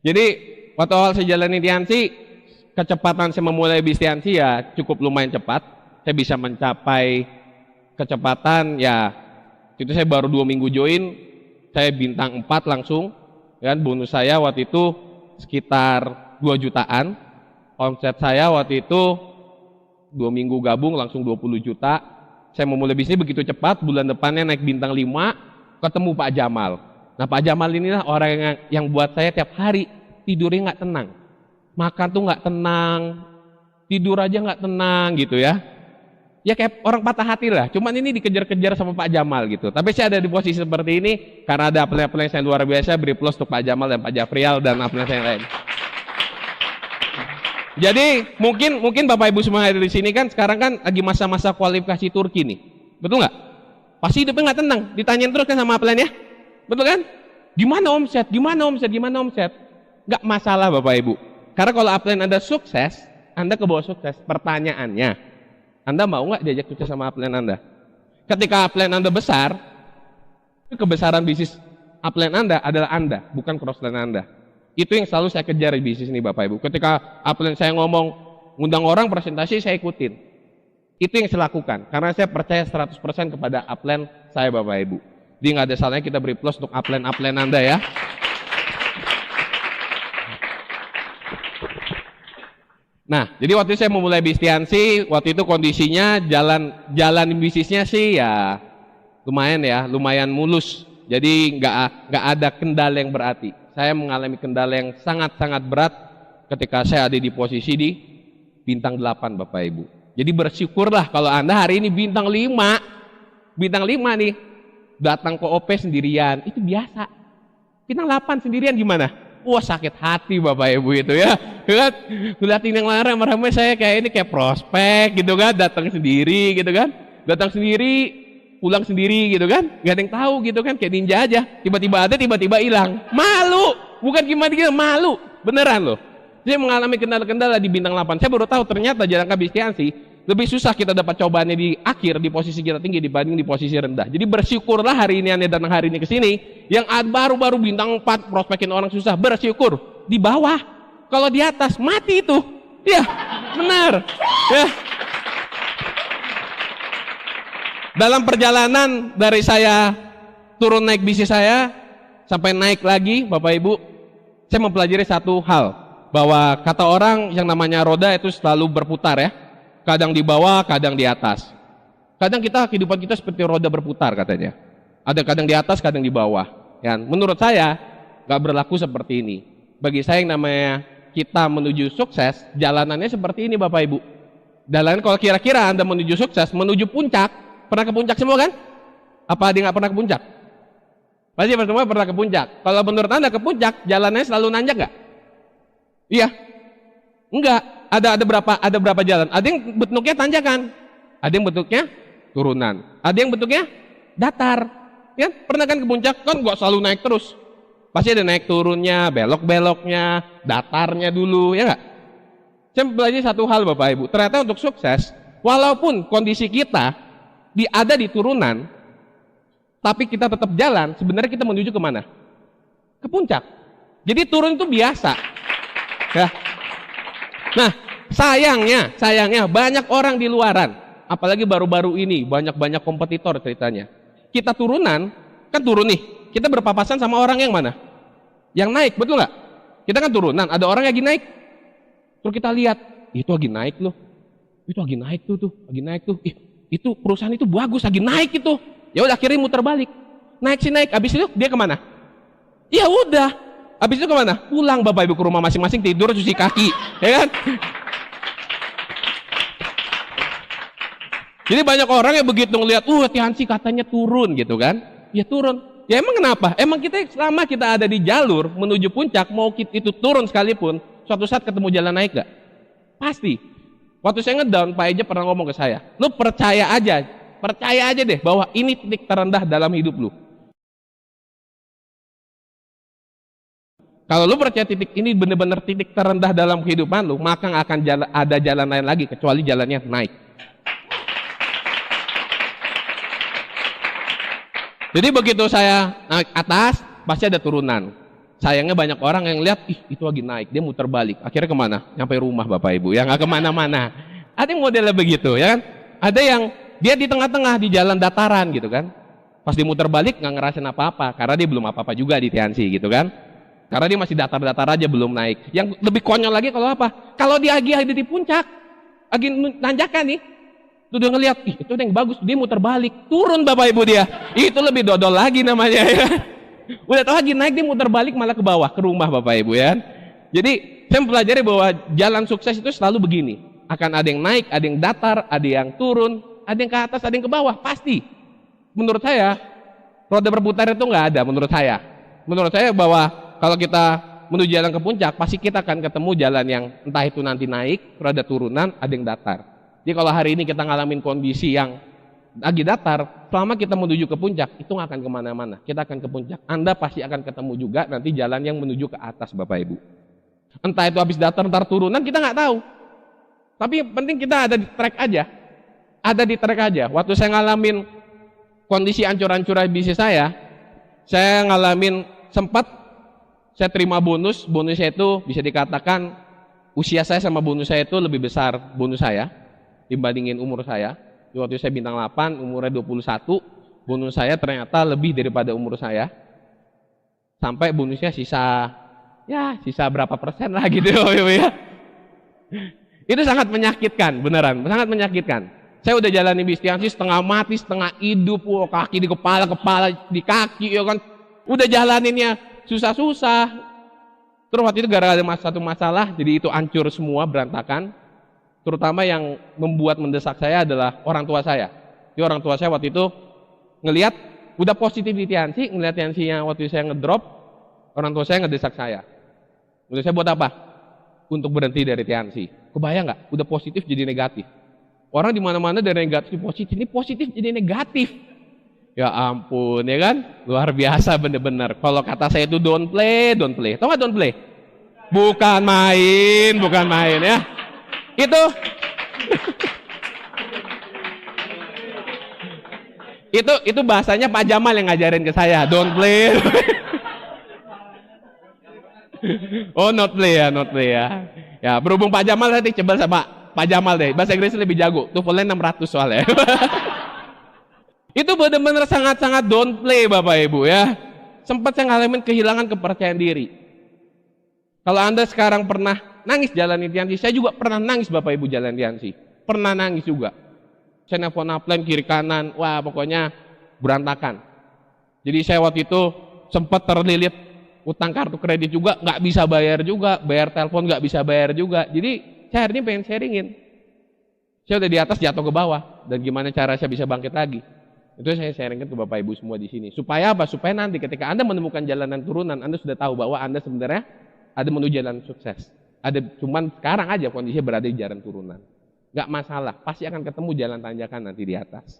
Jadi waktu awal saya jalani Tiansi, kecepatan saya memulai bis Tiansi ya cukup lumayan cepat. Saya bisa mencapai kecepatan ya, itu saya baru 2 minggu join, saya bintang 4 langsung. Kan bonus saya waktu itu sekitar 2 jutaan. Omset saya waktu itu 2 minggu gabung langsung 20 juta. Saya memulai bisnis begitu cepat, bulan depannya naik bintang 5, ketemu Pak Jamal. Nah Pak Jamal inilah orang yang buat saya tiap hari tidurnya nggak tenang, makan tuh nggak tenang, tidur aja nggak tenang gitu ya. Ya kayak orang patah hati lah, cuman ini dikejar-kejar sama Pak Jamal gitu. Tapi saya ada di posisi seperti ini karena ada apel-apel yang saya luar biasa, beri plus untuk Pak Jamal dan Pak Jafrial dan apel yang lain. Jadi mungkin Bapak Ibu semua hadir di sini kan sekarang kan lagi masa-masa kualifikasi Turki nih, betul nggak? Pasti hidupnya nggak tenang, ditanyain terus kan sama apel ya, betul kan? Gimana omset? Gimana omset? Gimana omset? Nggak masalah Bapak Ibu, karena kalau upline Anda sukses, Anda ke bawah sukses. Pertanyaannya, Anda mau nggak diajak sukses sama upline Anda? Ketika upline Anda besar, kebesaran bisnis upline Anda adalah Anda, bukan crossline Anda. Itu yang selalu saya kejar di bisnis ini Bapak Ibu. Ketika upline saya ngomong, ngundang orang presentasi, saya ikutin. Itu yang saya lakukan, karena saya percaya 100% kepada upline saya Bapak Ibu. Jadi nggak ada salahnya kita beri plus untuk upline Anda ya. Nah, jadi waktu itu saya memulai bisnis Tiansi, waktu itu kondisinya jalan bisnisnya sih ya lumayan mulus. Jadi nggak ada kendala yang berarti. Saya mengalami kendala yang sangat-sangat berat ketika saya ada di posisi di bintang 8 Bapak Ibu. Jadi bersyukurlah kalau Anda hari ini bintang 5 nih, datang ke OP sendirian, itu biasa. Bintang 8 sendirian gimana? Wah sakit hati Bapak Ibu itu ya. Ngeliatin yang lain ramai-ramai, saya kayak ini kayak prospek gitu kan, datang sendiri gitu kan. Datang sendiri, pulang sendiri gitu kan. Gak ada yang tahu gitu kan, kayak ninja aja. Tiba-tiba ada, tiba-tiba hilang. Malu, bukan gimana gitu, malu. Beneran loh. Saya mengalami kendala-kendala di bintang 8. Saya baru tahu ternyata jalan bisnis Tiansi lebih susah kita dapat cobaannya di akhir, di posisi kita tinggi dibanding di posisi rendah. Jadi bersyukurlah hari ini Anda datang hari ini ke sini, yang baru-baru bintang 4 prospekin orang susah, bersyukur. Di bawah, kalau di atas mati itu. Ya, benar. Ya. Dalam perjalanan dari saya turun naik bisnis saya sampai naik lagi Bapak Ibu, saya mempelajari satu hal, bahwa kata orang yang namanya roda itu selalu berputar ya. Kadang di bawah, kadang di atas. Kadang kehidupan kita seperti roda berputar katanya. Ada kadang di atas, kadang di bawah. Ya, menurut saya nggak berlaku seperti ini. Bagi saya yang namanya kita menuju sukses, jalanannya seperti ini Bapak Ibu. Jalan kalau kira-kira Anda menuju sukses, menuju puncak, pernah ke puncak semua kan? Apa dia nggak pernah ke puncak? Pasti semua pernah ke puncak. Kalau menurut Anda ke puncak, jalannya selalu nanjak nggak? Iya? Enggak. Ada berapa jalan? Ada yang bentuknya tanjakan, ada yang bentuknya turunan, ada yang bentuknya datar. Ya, pernah kan ke puncak kan nggak selalu naik terus, pasti ada naik turunnya, belok-beloknya, datarnya dulu, ya nggak? Saya belajar satu hal Bapak Ibu, ternyata untuk sukses, walaupun kondisi kita ada di turunan, tapi kita tetap jalan, sebenarnya kita menuju kemana? Ke puncak. Jadi turun itu biasa. Ya. Nah, sayangnya banyak orang di luaran, apalagi baru-baru ini banyak kompetitor ceritanya. Kita turunan, kan turun nih, kita berpapasan sama orang yang mana? Yang naik, betul nggak? Kita kan turunan, ada orang yang lagi naik. Terus kita lihat, itu lagi naik loh. Itu lagi naik tuh, lagi naik tuh. Itu perusahaan itu bagus, lagi naik itu. Ya udah akhirnya muter balik. Naik, habis itu dia kemana? Ya udah. Habis itu kemana? Pulang Bapak Ibu ke rumah masing-masing, tidur, cuci kaki, ya kan? Jadi banyak orang yang begitu ngelihat, Tiansi katanya turun gitu kan? Ya turun. Ya emang kenapa? Emang selama kita ada di jalur menuju puncak, mau itu turun sekalipun, suatu saat ketemu jalan naik gak? Pasti. Waktu saya ngedown, Pak Eja pernah ngomong ke saya, lu percaya aja deh bahwa ini titik terendah dalam hidup lu. Kalau lu percaya titik ini benar-benar titik terendah dalam kehidupan lu, maka nggak akan ada jalan lain lagi kecuali jalannya naik. Jadi begitu saya naik atas, pasti ada turunan. Sayangnya banyak orang yang lihat, ih itu lagi naik, dia muter balik. Akhirnya kemana? Nyampe rumah Bapak Ibu, ya nggak kemana-mana. Ada yang modelnya begitu, ya kan? Ada yang dia di tengah-tengah di jalan dataran gitu kan. Pas dia muter balik nggak ngerasain apa-apa, karena dia belum apa-apa juga di Tianxi gitu kan. Karena dia masih datar-datar aja, belum naik. Yang lebih konyol lagi kalau apa? Kalau dia lagi ada di puncak, lagi nanjakan nih, tuh dia ngeliat, ih itu yang bagus, dia muter balik, turun Bapak Ibu dia. Itu lebih dodol lagi namanya, ya. Udah tahu lagi naik, dia muter balik malah ke bawah, ke rumah Bapak Ibu, ya. Jadi saya mempelajari bahwa jalan sukses itu selalu begini. Akan ada yang naik, ada yang datar, ada yang turun, ada yang ke atas, ada yang ke bawah, pasti. Menurut saya, roda berputar itu nggak ada menurut saya. Menurut saya bahwa kalau kita menuju jalan ke puncak, pasti kita akan ketemu jalan yang entah itu nanti naik, ada turunan, ada yang datar. Jadi kalau hari ini kita ngalamin kondisi yang lagi datar, selama kita menuju ke puncak, itu nggak akan kemana-mana. Kita akan ke puncak. Anda pasti akan ketemu juga nanti jalan yang menuju ke atas, Bapak Ibu. Entah itu habis datar, ntar turunan, kita nggak tahu. Tapi yang penting kita ada di track aja. Ada di track aja. Waktu saya ngalamin kondisi ancur-ancuran bisnis saya ngalamin sempat saya terima bonusnya itu bisa dikatakan usia saya sama bonus saya itu lebih besar bonus saya dibandingin umur saya. Waktu saya bintang 8, umurnya 21, bonus saya ternyata lebih daripada umur saya. Sampai bonusnya sisa berapa persen lah gitu ya. Itu sangat menyakitkan, beneran, sangat menyakitkan. Saya udah jalani bisnis setengah mati, setengah hidup, kaki di kepala di kaki, ya kan. Udah jalaninnya susah-susah. Terus waktu itu gara-gara ada satu masalah, jadi itu hancur semua, berantakan. Terutama yang membuat mendesak saya adalah orang tua saya. Jadi orang tua saya waktu itu ngelihat udah positif di Tianxi, ngelihat Tianxi-nya waktu saya ngedrop, orang tua saya ngedesak saya. Menurut saya buat apa? Untuk berhenti dari Tianxi. Kebayang nggak? Udah positif jadi negatif. Orang di mana-mana dari negatif positif, ini positif jadi negatif. Ya ampun, ya kan? Luar biasa bener-bener. Kalau kata saya itu don't play. Tahu nggak don't play? Bukan main ya. Itu bahasanya Pak Jamal yang ngajarin ke saya, don't play. Oh, not play ya. Ya, berhubung Pak Jamal tadi coba sama Pak Jamal deh. Bahasa Inggris lebih jago. TOEFL-nya 600 soalnya. Itu benar-benar sangat-sangat don't play Bapak Ibu ya. Sempat saya ngalamin kehilangan kepercayaan diri. Kalau Anda sekarang pernah nangis jalan Tianxi, saya juga pernah nangis Bapak Ibu jalan Tianxi. Pernah nangis juga. Saya nelfon upline kiri kanan, wah pokoknya berantakan. Jadi saya waktu itu sempat terlilit utang kartu kredit juga, nggak bisa bayar juga, bayar telepon nggak bisa bayar juga. Jadi saya akhirnya pengen sharingin. Saya udah di atas jatuh ke bawah, dan gimana cara saya bisa bangkit lagi. Itu saya sharingkan ke Bapak Ibu semua di sini. Supaya apa? Supaya nanti ketika Anda menemukan jalanan turunan, Anda sudah tahu bahwa Anda sebenarnya ada menuju jalan sukses. Ada, cuman sekarang aja kondisinya berada di jalan turunan. Nggak masalah, pasti akan ketemu jalan tanjakan nanti di atas.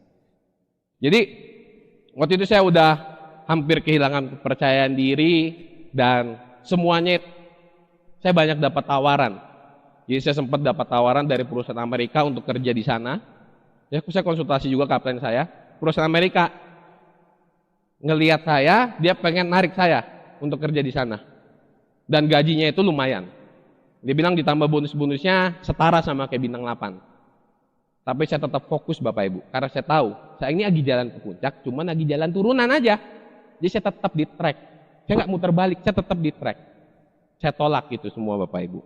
Jadi waktu itu saya udah hampir kehilangan kepercayaan diri dan semuanya saya banyak dapat tawaran. Jadi saya sempat dapat tawaran dari perusahaan Amerika untuk kerja di sana. Ya, saya konsultasi juga kapten saya. Perusahaan Amerika ngelihat saya, dia pengen narik saya untuk kerja di sana. Dan gajinya itu lumayan. Dia bilang ditambah bonus-bonusnya setara sama kayak bintang 8. Tapi saya tetap fokus Bapak Ibu. Karena saya tahu, saya ini lagi jalan ke puncak, cuma lagi jalan turunan aja. Jadi saya tetap di track. Saya nggak muter balik, saya tetap di track. Saya tolak itu semua Bapak Ibu.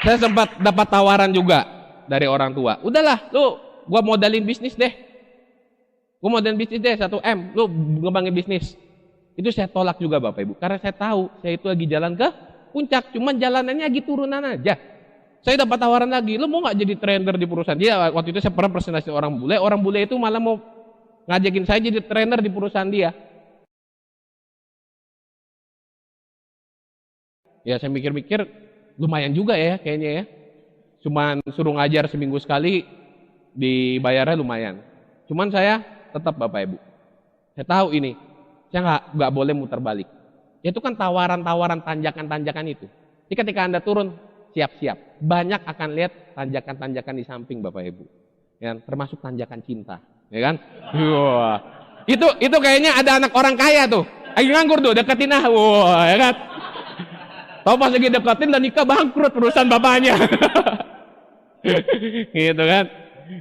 Saya sempat dapat tawaran juga dari orang tua. Udahlah, lu gua modalin bisnis deh. Gua modalin bisnis deh 1M, lu ngembangin bisnis. Itu saya tolak juga Bapak Ibu. Karena saya tahu saya itu lagi jalan ke puncak, cuman jalanannya lagi turunan aja. Saya dapat tawaran lagi, lu mau nggak jadi trainer di perusahaan dia? Waktu itu saya pernah presentasi orang bule itu malah mau ngajakin saya jadi trainer di perusahaan dia. Ya saya mikir-mikir lumayan juga ya kayaknya ya. Cuman suruh ngajar seminggu sekali dibayarnya lumayan. Cuman saya tetap Bapak Ibu. Saya tahu ini, saya nggak boleh muter balik. Itu kan tawaran-tawaran tanjakan-tanjakan itu. Jadi ketika Anda turun, siap-siap. Banyak akan lihat tanjakan-tanjakan di samping Bapak Ibu. Ya, termasuk tanjakan cinta. Ya kan? Wah. Itu kayaknya ada anak orang kaya tuh. Lagi nganggur tuh, deketin ah. Wah, ya kan? Tahu pas lagi deketin dan nikah bangkrut perusahaan bapaknya. Gitu kan.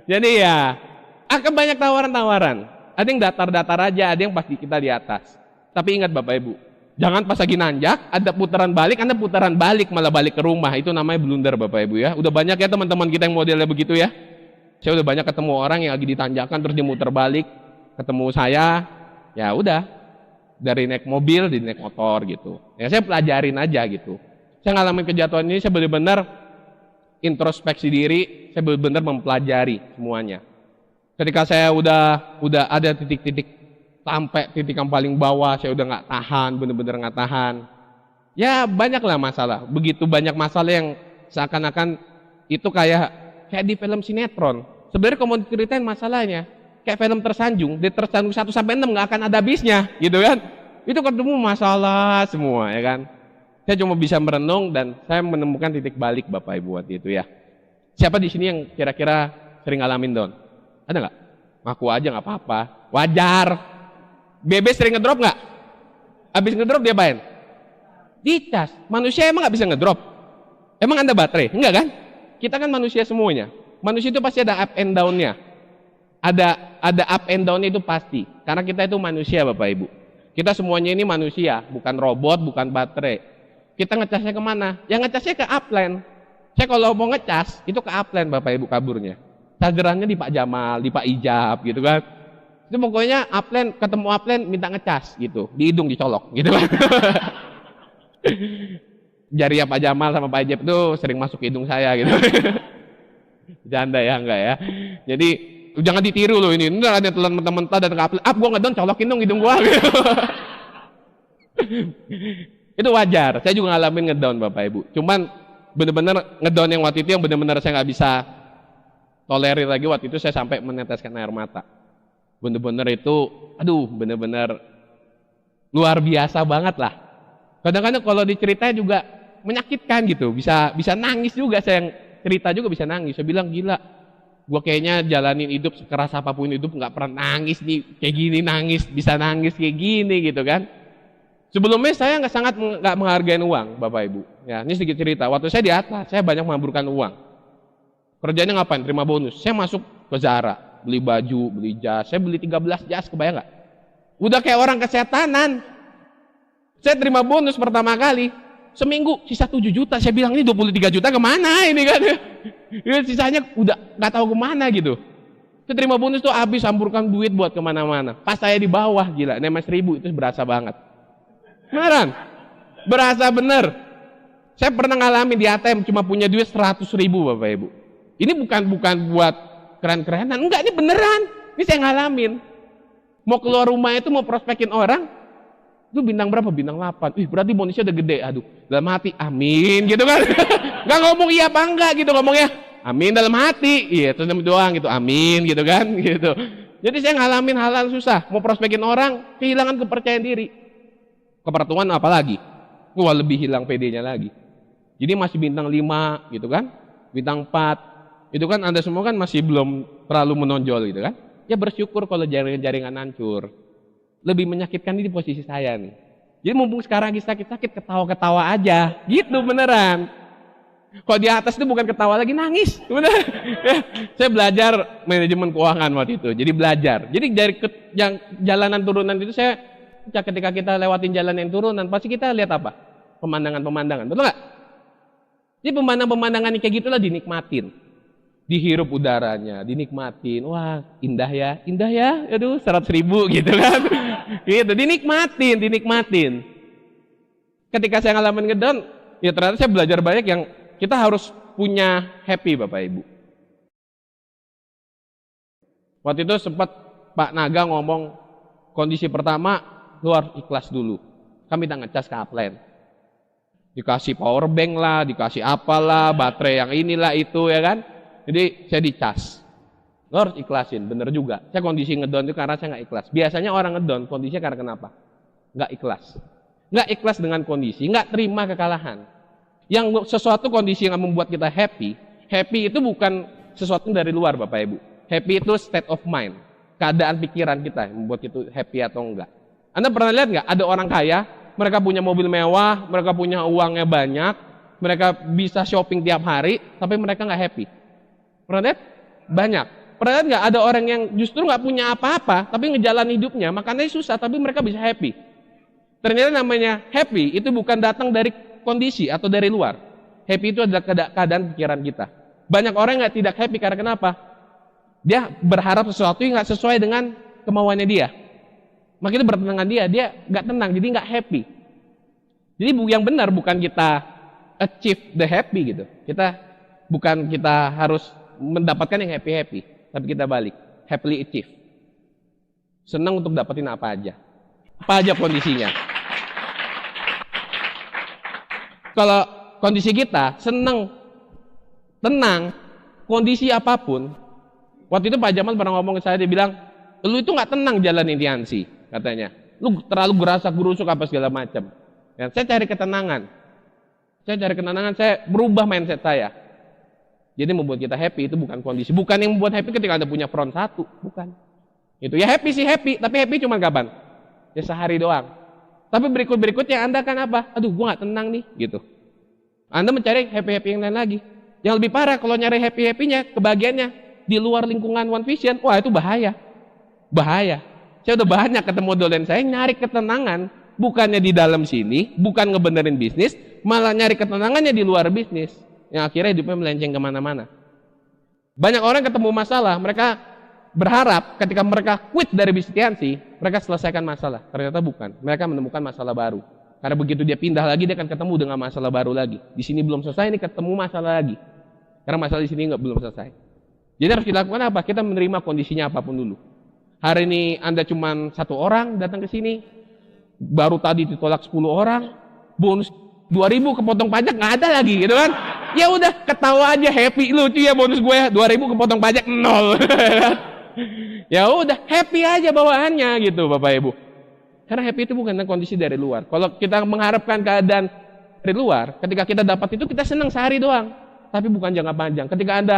Jadi ya, akan banyak tawaran-tawaran. Ada yang datar-datar aja, ada yang pasti kita di atas. Tapi ingat Bapak Ibu, jangan pas lagi nanjak, ada putaran balik, Anda putaran balik malah balik ke rumah. Itu namanya blunder Bapak Ibu ya. Udah banyak ya teman-teman kita yang modelnya begitu ya. Saya udah banyak ketemu orang yang lagi ditanjakan terus dia muter balik, ketemu saya, ya udah dari naik mobil di naik motor gitu. Ya saya pelajarin aja gitu. Saya ngalamin kejatuhan ini, saya benar-benar introspeksi diri, saya benar-benar mempelajari semuanya. Ketika saya udah ada titik-titik sampai titik yang paling bawah, saya udah nggak tahan, benar-benar nggak tahan. Ya banyaklah masalah, begitu banyak masalah yang seakan-akan itu kayak di film sinetron. Sebenarnya kalau mau diceritain masalahnya, kayak film tersanjung, di tersanjung 1 sampai 6 nggak akan ada habisnya, gitu kan? Itu ketemu masalah semua, ya kan? Saya cuma bisa merenung dan saya menemukan titik balik Bapak Ibu waktu itu ya. Siapa di sini yang kira-kira sering ngalamin Don? Ada nggak? Ngaku aja nggak apa-apa. Wajar. BB sering ngedrop nggak? Habis ngedrop dia apain? Dicas. Manusia emang nggak bisa ngedrop? Emang Anda baterai? Enggak kan? Kita kan manusia semuanya. Manusia itu pasti ada up and down-nya. Ada up and down-nya itu pasti. Karena kita itu manusia Bapak Ibu. Kita semuanya ini manusia, bukan robot, bukan baterai. Kita ngecasnya kemana? Ya ngecasnya ke upline. Saya kalau mau ngecas, itu ke upline Bapak Ibu kaburnya. Chargerannya di Pak Jamal, di Pak Ijab gitu kan. Itu pokoknya upline, ketemu upline minta ngecas gitu. Di hidung dicolok gitu kan. Jari Pak Jamal sama Pak Ijab itu sering masuk ke hidung saya gitu. Janda ya, enggak ya. Jadi jangan ditiru loh ini. Ini ada telan mentah-mentah datang ke upline. Gua ngedon colokin dong hidung gua gitu. Itu wajar, saya juga ngalamin ngedown Bapak Ibu. Cuman bener-bener ngedown yang waktu itu yang bener-bener saya nggak bisa tolerir lagi waktu itu, saya sampai meneteskan air mata. Bener-bener itu, aduh bener-bener luar biasa banget lah. Kadang-kadang kalau diceritain juga menyakitkan gitu, bisa nangis juga, saya yang cerita juga bisa nangis. Saya bilang gila, gua kayaknya jalanin hidup sekeras apapun hidup nggak pernah nangis nih, kayak gini nangis, bisa nangis kayak gini gitu kan. Sebelumnya saya nggak menghargai uang, Bapak Ibu. Ya, ini sedikit cerita. Waktu saya di atas, saya banyak mengamburkan uang. Kerjanya ngapain? Terima bonus. Saya masuk ke Zara, beli baju, beli jas. Saya beli 13 jas, kebayang nggak? Udah kayak orang kesetanan. Saya terima bonus pertama kali, seminggu sisa 7 juta. Saya bilang ini 23 juta kemana ini kan? Ya, sisanya udah nggak tahu kemana gitu. Saya terima bonus tuh habis, amburkan duit buat kemana-mana. Pas saya di bawah, gila, nema 1000 itu berasa banget. Beneran, berasa bener. Saya pernah ngalamin di ATM cuma punya duit 100.000 Bapak Ibu. Ini bukan buat keren-kerenan, enggak, ini beneran. Ini saya ngalamin. Mau keluar rumah itu mau prospekin orang, itu bintang berapa? Bintang 8. Berarti bonusnya udah gede. Aduh, dalam hati amin gitu kan. Nggak ngomong iya apa enggak gitu ngomongnya. Amin dalam hati. Iya, terus doang gitu. Amin gitu kan gitu. Jadi saya ngalamin hal-hal susah. Mau prospekin orang, kehilangan kepercayaan diri. Kepertuan apalagi, wah lebih hilang PD-nya lagi. Jadi masih bintang 5 gitu kan, bintang 4, itu kan Anda semua kan masih belum terlalu menonjol gitu kan. Ya bersyukur kalau jaringan hancur. Lebih menyakitkan di posisi saya nih. Jadi mumpung sekarang lagi sakit-sakit, ketawa-ketawa aja, gitu beneran. Kalau di atas itu bukan ketawa lagi, nangis. Bener. Ya, saya belajar manajemen keuangan waktu itu, jadi belajar. Jadi dari yang jalanan turunan itu saya ketika kita lewatin jalan yang turunan, pasti kita lihat apa? Pemandangan-pemandangan, betul nggak? Jadi pemandangan-pemandangan kayak gitulah dinikmatin, dihirup udaranya, dinikmatin. Wah indah ya, aduh 100.000 gitu kan, gitu dinikmatin. Ketika saya ngalamin ngedown, ya ternyata saya belajar banyak yang kita harus punya happy Bapak Ibu. Waktu itu sempat Pak Naga ngomong kondisi pertama, lu harus ikhlas dulu. Kami tak ngecas ke upline. Dikasih power bank lah, dikasih apalah, baterai yang inilah itu ya kan. Jadi saya dicas. Lu harus ikhlasin, bener juga. Saya kondisi ngedown itu karena saya nggak ikhlas. Biasanya orang ngedown kondisinya karena kenapa? Nggak ikhlas. Nggak ikhlas dengan kondisi, nggak terima kekalahan. Yang sesuatu kondisi yang membuat kita happy itu bukan sesuatu dari luar Bapak Ibu. Happy itu state of mind. keadaan pikiran kita yang membuat itu happy atau enggak. Anda pernah lihat nggak ada orang kaya, mereka punya mobil mewah, mereka punya uangnya banyak, mereka bisa shopping tiap hari, tapi mereka nggak happy. Pernah lihat? Banyak. Pernah lihat nggak ada orang yang justru nggak punya apa-apa, tapi ngejalan hidupnya, makannya susah, tapi mereka bisa happy. Ternyata namanya happy itu bukan datang dari kondisi atau dari luar. Happy itu adalah keadaan pikiran kita. Banyak orang yang tidak happy karena kenapa? Dia berharap sesuatu yang nggak sesuai dengan kemauannya dia. Makanya bertentangan dia nggak tenang, jadi nggak happy. Jadi yang benar bukan kita achieve the happy gitu. Kita harus mendapatkan yang happy, tapi kita balik, happily achieve. Senang untuk dapetin apa aja kondisinya. Kalau kondisi kita senang, tenang, kondisi apapun. Waktu itu Pak Jamal pernah ngomong ke saya, dia bilang, lu itu nggak tenang jalanin Tiansi, katanya. Lu terlalu gerasa gerusuk apa segala macam. Ya, saya cari ketenangan. Saya berubah mindset saya. Jadi membuat kita happy itu bukan kondisi. Bukan yang membuat happy ketika Anda punya front 1, bukan. Itu ya happy sih happy, tapi happy cuma kapan? Ya sehari doang. Tapi berikutnya Anda kan apa? Aduh, gua nggak tenang nih, gitu. Anda mencari happy yang lain lagi. Yang lebih parah kalau nyari happy-nya, kebahagiaannya di luar lingkungan One Vision, wah itu bahaya. Saya udah banyak ketemu dolen saya nyari ketenangan, bukannya di dalam sini, bukan ngebenerin bisnis, malah nyari ketenangannya di luar bisnis. Yang akhirnya hidupnya melenceng kemana-mana. Banyak orang ketemu masalah, mereka berharap ketika mereka quit dari bisnis Tiansi, mereka selesaikan masalah. Ternyata bukan, mereka menemukan masalah baru. Karena begitu dia pindah lagi, dia akan ketemu dengan masalah baru lagi. Di sini belum selesai, ini ketemu masalah lagi. Karena masalah di sini belum selesai. Jadi harus kita lakukan apa? Kita menerima kondisinya apapun dulu. Hari ini Anda cuma 1 orang datang ke sini, baru tadi ditolak 10 orang, bonus 2.000 kepotong pajak nggak ada lagi, gitu kan? Ya udah ketawa aja, happy, lucu ya bonus gue ya, 2.000 kepotong pajak 0. Ya udah happy aja bawaannya gitu, Bapak Ibu. Karena happy itu bukan kondisi dari luar. Kalau kita mengharapkan keadaan dari luar, ketika kita dapat itu kita senang sehari doang, tapi bukan jangka panjang. Ketika Anda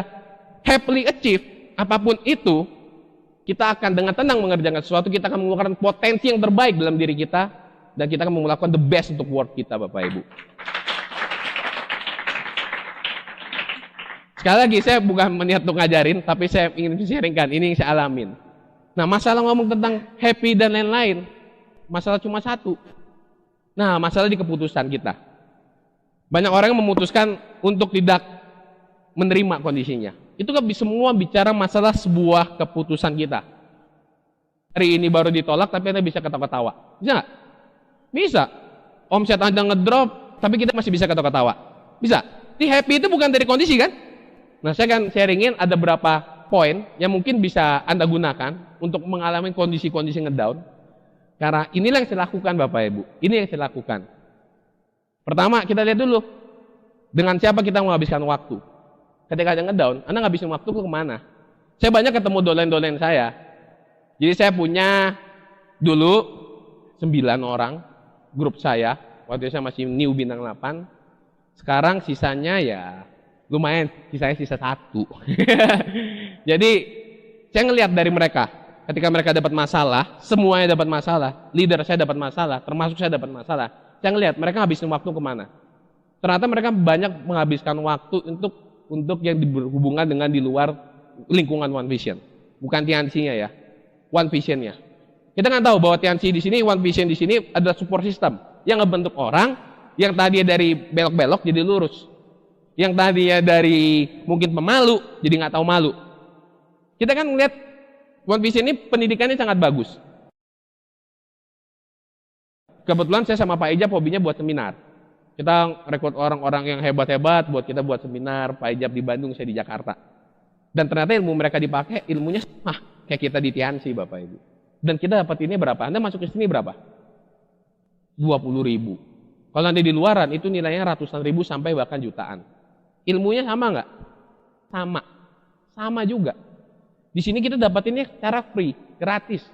happily achieve apapun itu, kita akan dengan tenang mengerjakan sesuatu, kita akan mengeluarkan potensi yang terbaik dalam diri kita, dan kita akan melakukan the best untuk work kita, Bapak Ibu. Sekali lagi, saya bukan meniat untuk ngajarin, tapi saya ingin sharingkan, ini yang saya alamin. Nah, masalah ngomong tentang happy dan lain-lain, masalah cuma satu. Nah, masalah di keputusan kita. Banyak orang yang memutuskan untuk tidak menerima kondisinya. Itu kan semua bicara masalah sebuah keputusan kita. Hari ini baru ditolak, tapi Anda bisa ketawa-ketawa. Bisa nggak? Bisa. Omset Anda ngedrop, tapi kita masih bisa ketawa-ketawa. Bisa. Ini happy itu bukan dari kondisi kan? Nah, saya akan sharingin ada berapa poin yang mungkin bisa Anda gunakan untuk mengalami kondisi-kondisi ngedown. Karena inilah yang saya lakukan, Bapak Ibu. Ini yang saya lakukan. Pertama, kita lihat dulu. Dengan siapa kita menghabiskan waktu. Ketika ada ngedown, Anda ngabisin waktu ke kemana? Saya banyak ketemu dolen-dolen saya. Jadi saya punya dulu 9 orang grup saya. Waktu itu saya masih new bintang 8. Sekarang sisanya ya lumayan, sisa 1. Jadi saya ngelihat dari mereka. Ketika mereka dapat masalah, semuanya dapat masalah. Leader saya dapat masalah, termasuk saya dapat masalah. Saya ngelihat mereka ngabisin waktu kemana. Ternyata mereka banyak menghabiskan waktu untuk yang berhubungan dengan di luar lingkungan One Vision, bukan Tiansi-nya ya, One Vision-nya. Kita kan tahu bahwa Tiansi di sini, One Vision di sini adalah support system yang ngebentuk orang yang tadinya dari belok-belok jadi lurus, yang tadinya dari mungkin pemalu jadi nggak tahu malu. Kita kan ngeliat One Vision ini pendidikannya sangat bagus. Kebetulan saya sama Pak Ijab hobinya buat seminar. Kita rekrut orang-orang yang hebat-hebat buat kita buat seminar, Pak Ijab di Bandung, saya di Jakarta. Dan ternyata ilmu mereka dipakai, ilmunya sama kayak kita di Tiansi, Bapak Ibu. Dan kita dapat ini berapa? Anda masuk ke sini berapa? 20.000. Kalau nanti di luaran itu nilainya ratusan ribu sampai bahkan jutaan. Ilmunya sama nggak? Sama juga. Di sini kita dapatinnya secara free, gratis.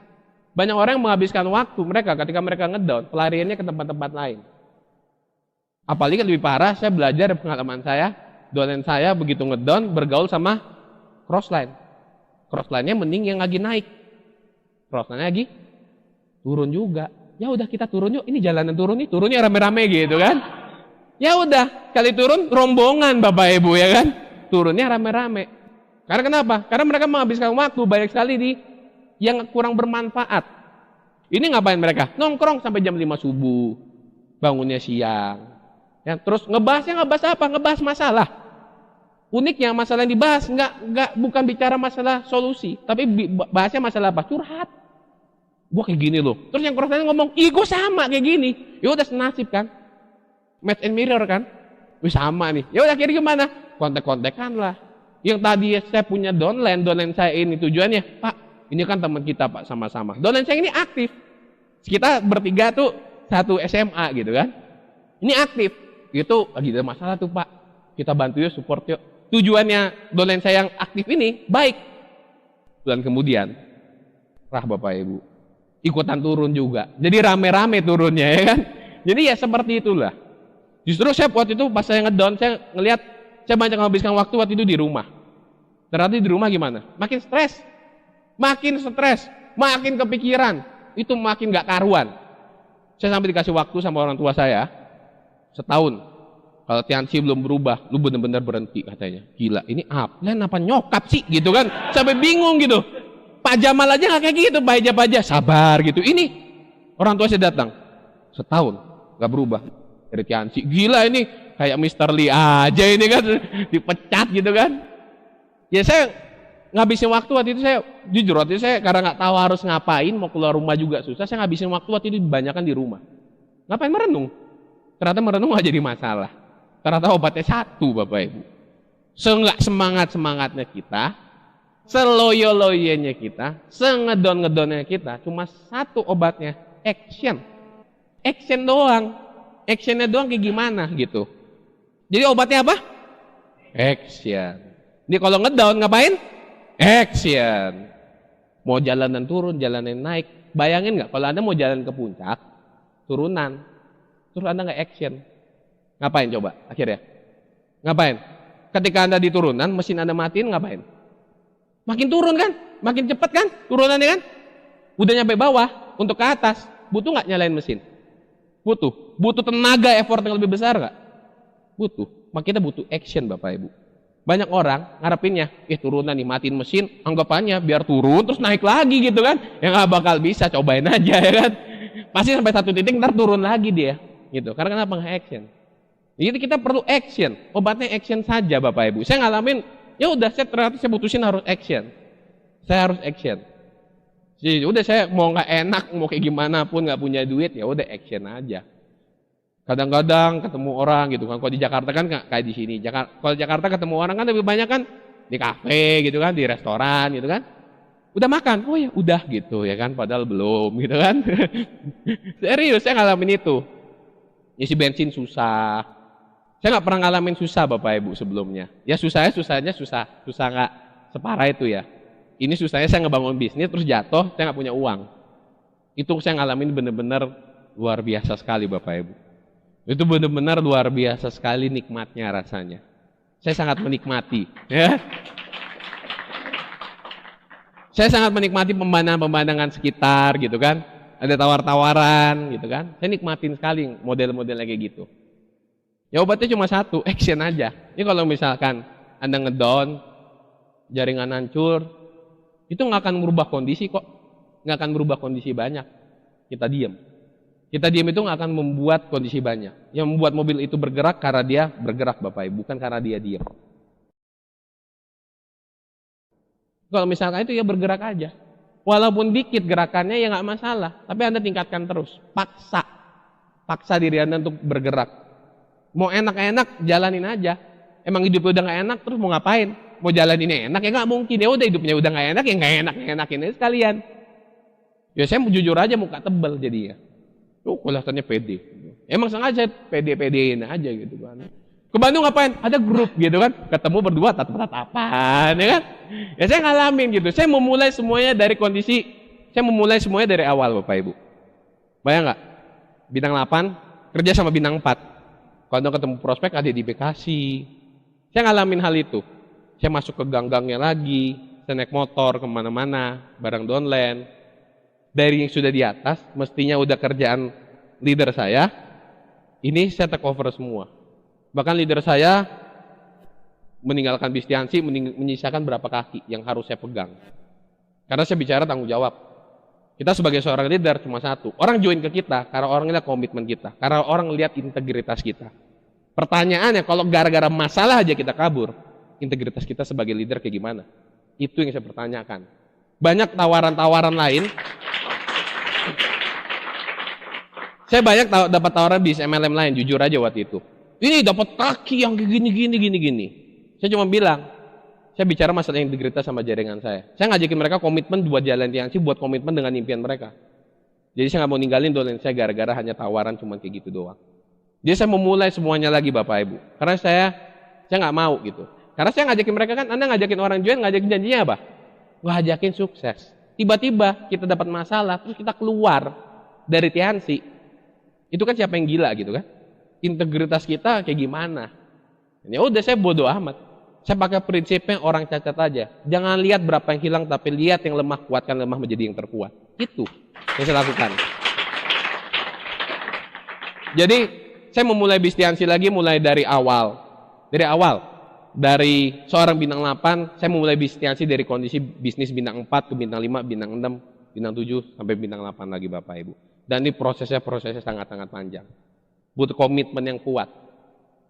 Banyak orang yang menghabiskan waktu mereka ketika mereka ngedown, pelariannya ke tempat-tempat lain. Apalagi lebih parah, saya belajar dari pengalaman saya, dolen saya begitu ngedown bergaul sama crossline. Crossline-nya mending yang lagi naik. cross-nya lagi turun juga. Ya udah kita turun yuk, ini jalanan turun nih, turunnya rame-rame gitu kan. Ya udah, kali turun rombongan Bapak Ibu ya kan. Turunnya rame-rame. Karena kenapa? Karena mereka menghabiskan waktu banyak sekali di yang kurang bermanfaat. Ini ngapain mereka? Nongkrong sampai jam 5 subuh. Bangunnya siang. Ya, terus ngebahas apa? Ngebahas masalah. Uniknya masalah yang dibahas bukan bicara masalah solusi, tapi bahasnya masalah apa? Curhat. Gua kayak gini loh. Terus yang crossnya ngomong, "Ih, gua sama kayak gini." Ya udah senasib kan? Match and mirror kan? Wih sama nih. Ya udah akhirnya gimana? Kontek-kontekan lah. Yang tadi saya punya downline saya ini tujuannya, "Pak, ini kan teman kita Pak sama-sama." Downline saya ini aktif. Kita bertiga tuh satu SMA gitu kan. Ini aktif. Itu lagi ada masalah tuh Pak. Kita bantu yuk, support yuk. Tujuannya downline saya yang aktif ini baik. Bulan kemudian, Bapak Ibu, ikutan turun juga. Jadi rame-rame turunnya ya kan. Jadi ya seperti itulah. Justru saya waktu itu pas saya ngedown, saya ngelihat saya banyak menghabiskan waktu itu di rumah. Ternyata di rumah gimana? Makin stres, makin kepikiran, itu makin gak karuan. Saya sampai dikasih waktu sama orang tua saya, setahun. Kalau Tiansi belum berubah, lu benar-benar berhenti katanya. Gila, ini apa nyokap sih gitu kan? Sampai bingung gitu. Pak Jamal aja gak kayak gitu, Pak Ijab aja sabar gitu. Ini orang tua saya datang, setahun gak berubah dari Tiansi. Gila ini kayak Mr. Lee aja ini kan, dipecat gitu kan. Ya saya ngabisin waktu itu saya jujur waktu itu saya karena nggak tahu harus ngapain, mau keluar rumah juga susah, saya ngabisin waktu itu kebanyakan di rumah. Ngapain merenung? Ternyata merenung nggak jadi masalah. Ternyata obatnya satu Bapak Ibu. Semangatnya kita, seloyo-loyonya kita, sengedon-ngedonnya kita, cuma satu obatnya, action. Action doang. Actionnya doang kayak gimana gitu. Jadi obatnya apa? Action. Jadi kalau ngedown ngapain? Action. Mau jalanan turun, jalanan naik. Bayangin nggak kalau Anda mau jalan ke puncak, turunan, terus Anda nggak action, ngapain coba akhirnya? Ngapain? Ketika Anda di turunan, mesin Anda matiin, ngapain? Makin turun kan? Makin cepat kan turunannya kan? Udah nyampe bawah, untuk ke atas, butuh nggak nyalain mesin? Butuh tenaga, effort yang lebih besar nggak? Butuh. Maka kita butuh action Bapak Ibu. Banyak orang ngarepinnya, turunan nih, matiin mesin, anggapannya biar turun terus naik lagi gitu kan? Ya nggak bakal bisa, cobain aja ya kan? Pasti sampai satu titik ntar turun lagi dia, gitu. Karena kenapa nggak action? Jadi kita perlu action. Obatnya action saja Bapak Ibu. Saya ngalamin, ya udah ternyata saya putusin harus action. Saya harus action. Jadi udah saya mau nggak enak, mau kayak gimana pun nggak punya duit, ya udah action aja. Kadang-kadang ketemu orang gitu kan. Kalau di Jakarta kan kayak di sini. Kalau di Jakarta ketemu orang kan lebih banyak kan di kafe gitu kan, di restoran gitu kan. Udah makan, oh ya udah gitu ya kan. Padahal belum gitu kan. Serius saya ngalamin itu. Isi bensin susah. Saya nggak pernah ngalamin susah Bapak Ibu sebelumnya. Ya susah nggak separah itu ya. Ini susahnya saya ngebangun bisnis terus jatuh, saya nggak punya uang. Itu saya ngalamin bener-bener luar biasa sekali Bapak Ibu. Itu benar-benar luar biasa sekali nikmatnya rasanya. Saya sangat menikmati. Ya. Saya sangat menikmati pemandangan-pemandangan sekitar gitu kan. Ada tawar-tawaran gitu kan. Saya nikmatin sekali model-modelnya kayak gitu. Ya obatnya cuma satu, action aja. Ini kalau misalkan Anda ngedown, jaringan hancur, itu nggak akan merubah kondisi kok. Nggak akan merubah kondisi banyak. Kita diam. Kita diam itu nggak akan membuat kondisi banyak. Yang membuat mobil itu bergerak karena dia bergerak Bapak Ibu, bukan karena dia diam. Kalau misalkan itu ya bergerak aja. Walaupun dikit gerakannya ya nggak masalah. Tapi Anda tingkatkan terus. Paksa diri Anda untuk bergerak. Mau enak-enak jalanin aja. Emang hidup udah nggak enak terus mau ngapain? Mau jalanin enak ya nggak mungkin. Ya udah hidupnya udah nggak enak ya nggak enakin aja sekalian. Ya saya jujur aja muka tebal jadinya. Tuh kelihatannya pede. Emang sengaja pede-pedein aja gitu kan. Ke Bandung ngapain? Ada grup gitu kan. Ketemu berdua tatap-tatapan ya kan. Ya saya ngalamin gitu. Saya memulai semuanya dari kondisi. Saya memulai semuanya dari awal Bapak Ibu. Bayang nggak? Bintang 8 kerja sama bintang 4. Kalau ketemu prospek ada di Bekasi. Saya ngalamin hal itu. Saya masuk ke gang-gangnya lagi. Saya naik motor kemana-mana. Barang downline. dari yang sudah di atas, mestinya udah kerjaan leader saya, ini saya take over semua. Bahkan leader saya meninggalkan Bistiansi, menyisakan berapa kaki yang harus saya pegang. Karena saya bicara tanggung jawab. Kita sebagai seorang leader cuma satu. Orang join ke kita karena orang lihat komitmen kita. Karena orang lihat integritas kita. Pertanyaannya, kalau gara-gara masalah aja kita kabur, integritas kita sebagai leader kayak gimana? Itu yang saya pertanyakan. Banyak tawaran-tawaran lain. Saya banyak dapat tawaran bis MLM lain, jujur aja waktu itu. Ini dapat kaki yang gini. Saya cuma bilang, saya bicara masalah integritas sama jaringan saya. Saya ngajakin mereka komitmen buat jalan Tianxi, buat komitmen dengan impian mereka. Jadi saya nggak mau ninggalin dolen saya gara-gara hanya tawaran cuma kayak gitu doang. Jadi saya memulai semuanya lagi Bapak Ibu. Karena saya nggak mau gitu. Karena saya ngajakin mereka kan, Anda ngajakin orang join, ngajakin janjinya apa? Ngajakin sukses. Tiba-tiba kita dapat masalah, terus kita keluar dari Tianxi. Itu kan siapa yang gila gitu kan? Integritas kita kayak gimana? Ya udah saya bodoh amat. Saya pakai prinsipnya orang cacat aja. Jangan lihat berapa yang hilang, tapi lihat yang lemah, kuatkan lemah menjadi yang terkuat. Itu yang saya lakukan. Jadi saya memulai Bistiansi lagi mulai dari awal. Dari seorang bintang 8, saya memulai Bistiansi dari kondisi bisnis bintang 4 ke bintang 5, bintang 6, bintang 7, sampai bintang 8 lagi Bapak Ibu. Dan ini prosesnya sangat-sangat panjang. Butuh komitmen yang kuat.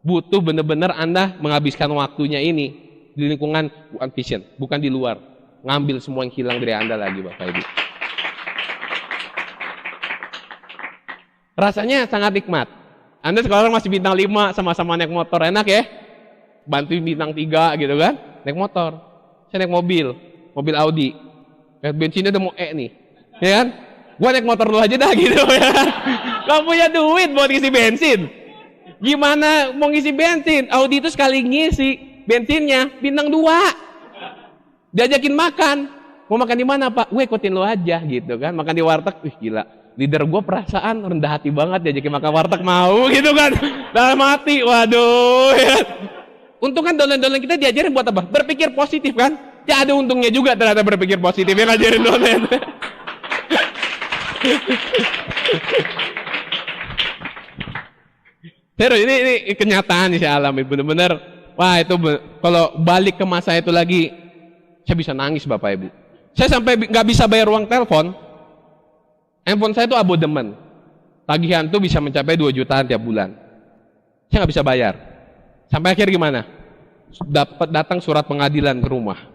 Butuh benar-benar Anda menghabiskan waktunya ini di lingkungan bukan vision, bukan di luar. Ngambil semua yang hilang dari Anda lagi Bapak Ibu. Rasanya sangat nikmat. Anda sekarang masih bintang 5, sama-sama naik motor, enak ya? Bantuin bintang 3 gitu kan? Naik motor. Saya naik mobil Audi. Bensinnya udah mau nih. Ya kan? Gua naik motor dulu aja dah gitu ya. Gak punya duit buat ngisi bensin. Gimana mau ngisi bensin? Audi itu sekali ngisi bensinnya bintang 2. Diajakin makan. Mau makan di mana Pak? Gue ikutin lo aja gitu kan. Makan di warteg. Wih gila. Leader gue perasaan rendah hati banget diajakin makan warteg mau gitu kan. Dalam hati. Waduh. Ya. Untung kan dolen-dolen kita diajarin buat apa? Berpikir positif kan? Ya ada untungnya juga ternyata berpikir positif yang ngajarin dolen. Terus ini kenyataan sih saya alami bener-bener. Wah itu kalau balik ke masa itu lagi, saya bisa nangis Bapak Ibu. Saya sampai nggak bisa bayar uang telepon. Handphone saya itu abodemen. Tagihan tuh bisa mencapai 2 jutaan tiap bulan. Saya nggak bisa bayar. Sampai akhir gimana? Datang surat pengadilan ke rumah.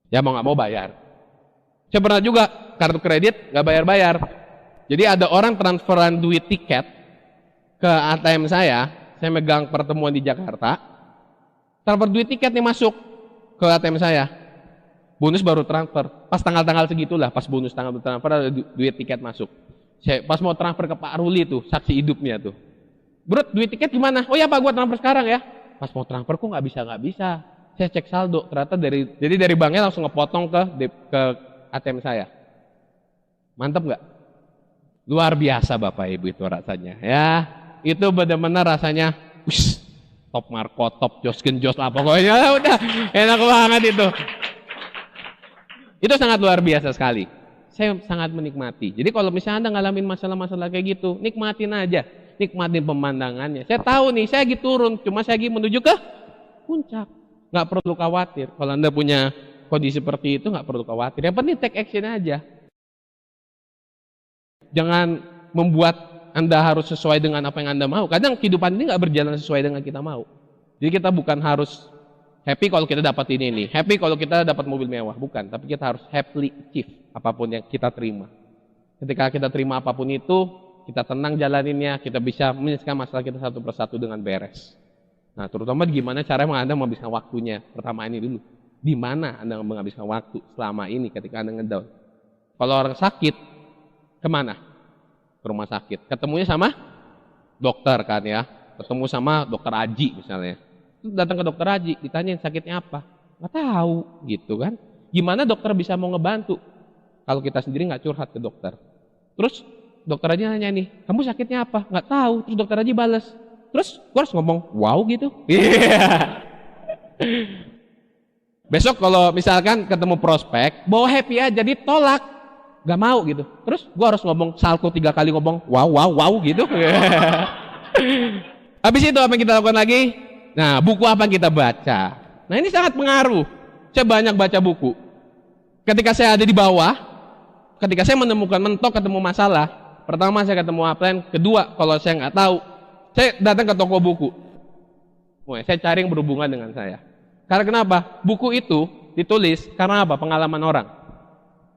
Ya mau nggak mau bayar. Saya pernah juga kartu kredit nggak bayar-bayar. Jadi ada orang transferan duit tiket ke ATM saya megang pertemuan di Jakarta, transfer duit tiket nih masuk ke ATM saya, bonus baru transfer, pas tanggal-tanggal segitulah, pas bonus tanggal transfer ada duit tiket masuk. Saya pas mau transfer ke Pak Ruli tuh, saksi hidupnya tuh, bro duit tiket gimana? Oh ya Pak, gua transfer sekarang ya. Pas mau transfer kok nggak bisa. Saya cek saldo, ternyata dari banknya langsung ngepotong ke ATM saya. Mantap nggak? Luar biasa Bapak Ibu itu rasanya ya. Itu benar-benar rasanya top Marco, top Jos Genjos lah pokoknya udah enak banget itu. Itu sangat luar biasa sekali. Saya sangat menikmati. Jadi kalau misalnya Anda ngalamin masalah-masalah kayak gitu, nikmatin aja. Nikmatin pemandangannya. Saya tahu nih, saya lagi turun, cuma saya lagi menuju ke puncak. Nggak perlu khawatir. Kalau Anda punya kondisi seperti itu, nggak perlu khawatir. Yang penting take action aja. Jangan membuat Anda harus sesuai dengan apa yang Anda mau. Kadang kehidupan ini nggak berjalan sesuai dengan kita mau. Jadi kita bukan harus happy kalau kita dapat ini. Happy kalau kita dapat mobil mewah. Bukan. Tapi kita harus happily achieve apapun yang kita terima. Ketika kita terima apapun itu, kita tenang jalaninnya, kita bisa menyelesaikan masalah kita satu persatu dengan beres. Nah, terutama gimana cara Anda menghabiskan waktunya. Pertama ini dulu. Di mana Anda menghabiskan waktu selama ini ketika Anda ngedown. Kalau orang sakit, kemana? Ke rumah sakit. Ketemunya sama dokter kan ya. Ketemu sama dokter Aji misalnya. Datang ke dokter Aji, ditanyain sakitnya apa? Nggak tahu gitu kan. Gimana dokter bisa mau ngebantu? Kalau kita sendiri nggak curhat ke dokter. Terus dokter Aji nanya nih, kamu sakitnya apa? Nggak tahu. Terus dokter Aji balas. Terus gue harus ngomong, wow gitu. Besok kalau misalkan ketemu prospek, bawa happy aja, ditolak. Gak mau gitu. Terus gue harus ngomong salko 3 kali ngomong wow wow wow gitu. Habis itu apa yang kita lakukan lagi? Nah, buku apa yang kita baca? Nah, ini sangat pengaruh. Saya banyak baca buku. Ketika saya ada di bawah, ketika saya menemukan mentok ketemu masalah, pertama saya ketemu upline, kedua kalau saya nggak tahu, saya datang ke toko buku. Saya cari yang berhubungan dengan saya. Karena kenapa? Buku itu ditulis karena apa? Pengalaman orang.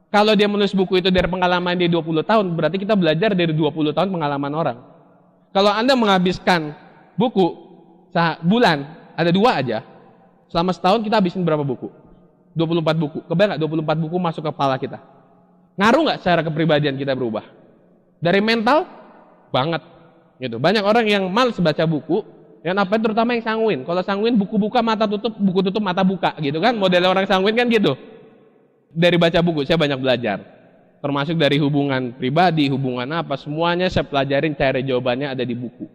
Kalau dia menulis buku itu dari pengalaman dia 20 tahun, berarti kita belajar dari 20 tahun pengalaman orang. Kalau Anda menghabiskan buku sebulan, ada 2 aja, selama setahun kita habisin berapa buku? 24 buku. Kebayang nggak 24 buku masuk ke kepala kita? Ngaruh nggak secara kepribadian kita berubah? Dari mental, banget. Gitu. Banyak orang yang malas baca buku, yang apa terutama yang sanguin. Kalau sanguin buku buka mata tutup, buku tutup mata buka, gitu kan? Model orang sanguin kan gitu. Dari baca buku saya banyak belajar. Termasuk dari hubungan pribadi, hubungan apa, semuanya saya pelajarin, cari jawabannya ada di buku.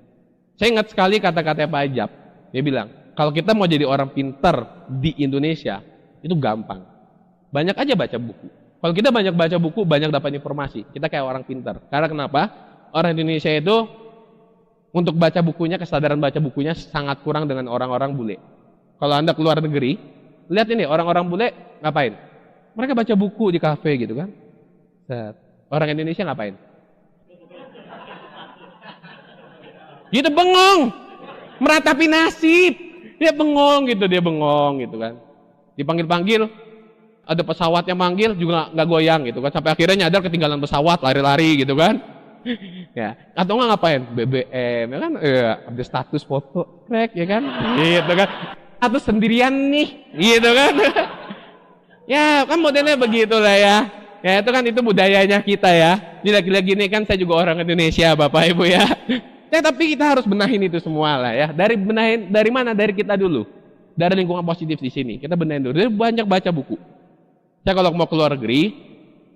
Saya ingat sekali kata-kata Pak Ajab. Dia bilang, kalau kita mau jadi orang pintar di Indonesia, itu gampang. Banyak aja baca buku. Kalau kita banyak baca buku, banyak dapat informasi. Kita kayak orang pintar. Karena kenapa? Orang Indonesia itu untuk baca bukunya, kesadaran baca bukunya sangat kurang dengan orang-orang bule. Kalau Anda keluar negeri, lihat ini orang-orang bule ngapain? Mereka baca buku di kafe gitu kan. Orang Indonesia ngapain? Gitu bengong, meratapi nasib. Dia bengong gitu kan. Dipanggil-panggil, ada pesawat yang manggil juga nggak goyang gitu kan. Sampai akhirnya nyadar ketinggalan pesawat, lari-lari gitu kan. Ya, atau nggak ngapain? BBM, ya kan? Ada status foto, krek, ya kan? Gitu kan? Atau sendirian nih, gitu kan? Ya, kan modelnya begitulah ya. Ya itu kan itu budayanya kita ya. Ini lagi-lagi ini kan saya juga orang Indonesia Bapak Ibu ya. Ya tapi kita harus benahin itu semua lah ya. Dari mana? Dari kita dulu. Dari lingkungan positif di sini. Kita benahin dulu. Dari banyak baca buku. Saya kalau mau keluar negeri,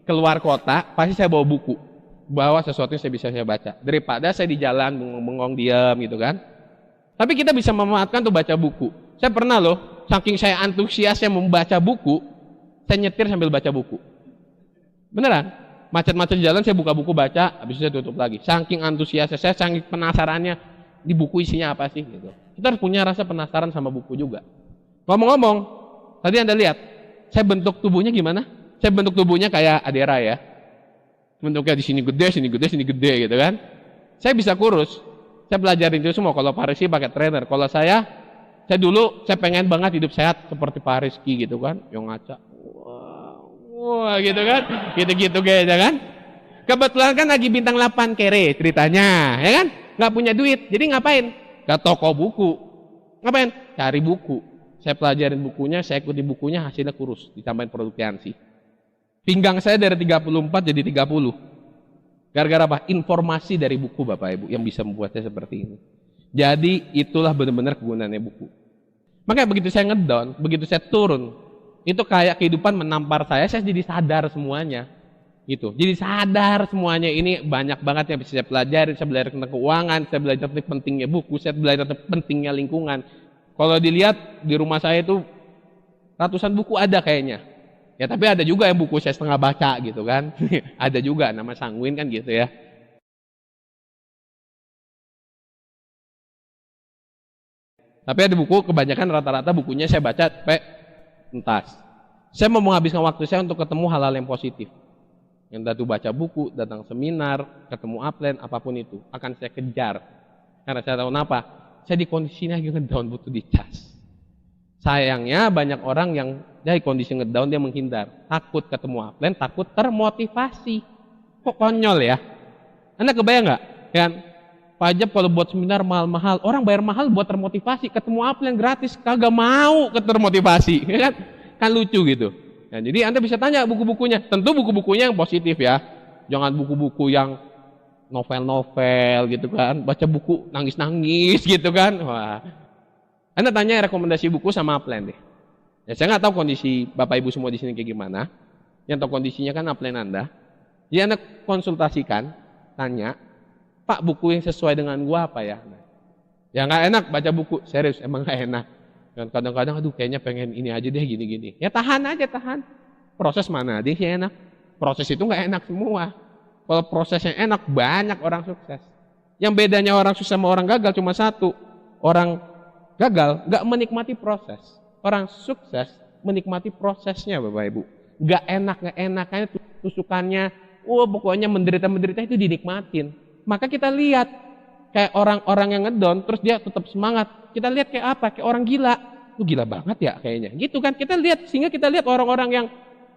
keluar kota, pasti saya bawa buku. Bawa sesuatu yang saya baca. Daripada saya di jalan bengong-bengong diam gitu kan. Tapi kita bisa memanfaatkan tuh baca buku. Saya pernah loh, saking saya antusiasnya membaca buku, saya nyetir sambil baca buku. Beneran, macet-macet jalan saya buka buku baca, habis itu saya tutup lagi. Saking antusiasnya, saya saking penasarannya di buku isinya apa sih gitu. Kita harus punya rasa penasaran sama buku juga. Ngomong-ngomong, tadi Anda lihat, saya bentuk tubuhnya gimana? Saya bentuk tubuhnya kayak Adera ya. Bentuknya di sini gede, sini gede, sini gede gitu kan. Saya bisa kurus. Saya pelajarin itu semua. Kalau Pak Rizky pakai trainer. Kalau saya dulu saya pengen banget hidup sehat seperti Pak Rizky gitu kan, yang ngaca. Wah gitu kan, gitu-gitu kayaknya kan. Kebetulan kan lagi bintang 8 kere ceritanya, ya kan? Nggak punya duit, jadi ngapain? Ke toko buku. Ngapain? Cari buku. Saya pelajarin bukunya, saya ikuti bukunya, hasilnya kurus, ditambahin produk Tiansi. Pinggang saya dari 34 jadi 30. Gara-gara apa? Informasi dari buku Bapak Ibu yang bisa membuat saya seperti ini. Jadi itulah benar-benar kegunaannya buku. Makanya begitu saya ngedown, begitu saya turun, itu kayak kehidupan menampar saya jadi sadar semuanya. Gitu. Jadi sadar semuanya, ini banyak banget yang bisa saya pelajari. Saya belajar tentang keuangan, saya belajar tentang pentingnya buku, saya belajar tentang pentingnya lingkungan. Kalau dilihat di rumah saya itu ratusan buku ada kayaknya. Ya tapi ada juga yang buku saya setengah baca gitu kan. Ada juga, nama sanguin kan gitu ya. Tapi ada buku, kebanyakan rata-rata bukunya saya baca sampai entas. Saya mau menghabiskan waktu saya untuk ketemu hal-hal yang positif. Yang datu baca buku, datang seminar, ketemu upline, apapun itu. Akan saya kejar. Karena saya tahu kenapa. Saya di kondisi ini lagi ngedown, butuh dicas. Sayangnya banyak orang yang dari kondisi ngedown dia menghindar. Takut ketemu upline, takut termotivasi. Kok konyol ya? Anda kebayang nggak? Kan? Pak Ajab kalau buat seminar mahal-mahal, orang bayar mahal buat termotivasi, ketemu upline gratis, kagak mau termotivasi, ya kan? Kan lucu gitu. Nah, jadi Anda bisa tanya buku-bukunya, tentu buku-bukunya yang positif ya, jangan buku-buku yang novel-novel gitu kan, baca buku nangis-nangis gitu kan. Wah. Anda tanya rekomendasi buku sama upline deh. Ya saya nggak tahu kondisi Bapak Ibu semua di sini kayak gimana, yang tahu kondisinya kan upline Anda. Jadi Anda konsultasikan, tanya, Pak, buku yang sesuai dengan gua apa ya? Ya nggak enak baca buku, serius emang nggak enak. Dan kadang-kadang aduh kayaknya pengen ini aja deh gini-gini. Ya tahan aja, tahan. Proses mana deh sih enak. Proses itu nggak enak semua. Kalau prosesnya enak, banyak orang sukses. Yang bedanya orang sukses sama orang gagal cuma satu. Orang gagal nggak menikmati proses. Orang sukses menikmati prosesnya, Bapak Ibu. Nggak enak-enaknya tusukannya. Pokoknya menderita-menderita itu dinikmatin. Maka kita lihat kayak orang-orang yang ngedown, terus dia tetap semangat. Kita lihat kayak apa? Kayak orang gila. Gila banget ya kayaknya. Gitu kan, kita lihat, sehingga kita lihat orang-orang yang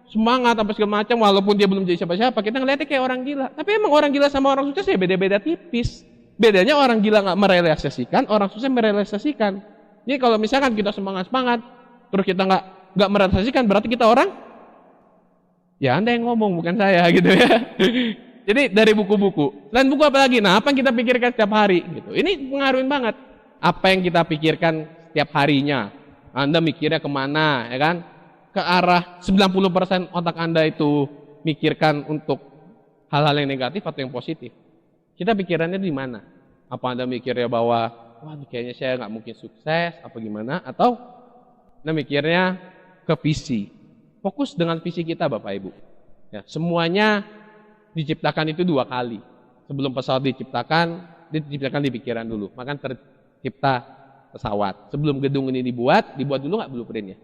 semangat apa segala macam, walaupun dia belum jadi siapa-siapa, kita ngeliatnya kayak orang gila. Tapi emang orang gila sama orang sukses ya beda-beda tipis. Bedanya orang gila nggak merealisasikan, orang sukses merealisasikan. Jadi kalau misalkan kita semangat-semangat, terus kita nggak merealisasikan, berarti kita orang, ya Anda yang ngomong bukan saya gitu ya. Jadi dari buku-buku. Selain buku apa lagi? Nah, apa yang kita pikirkan setiap hari gitu. Ini pengaruhin banget. Apa yang kita pikirkan setiap harinya. Anda mikirnya kemana, ya kan? Ke arah 90% otak Anda itu mikirkan untuk hal-hal yang negatif atau yang positif. Kita pikirannya di mana? Apa Anda mikirnya bahwa, wah kayaknya saya nggak mungkin sukses, apa gimana? Atau Anda mikirnya ke visi. Fokus dengan visi kita, Bapak Ibu. Ya, semuanya diciptakan itu 2 kali. Sebelum pesawat diciptakan di pikiran dulu. Maka tercipta pesawat. Sebelum gedung ini dibuat dulu nggak blueprintnya?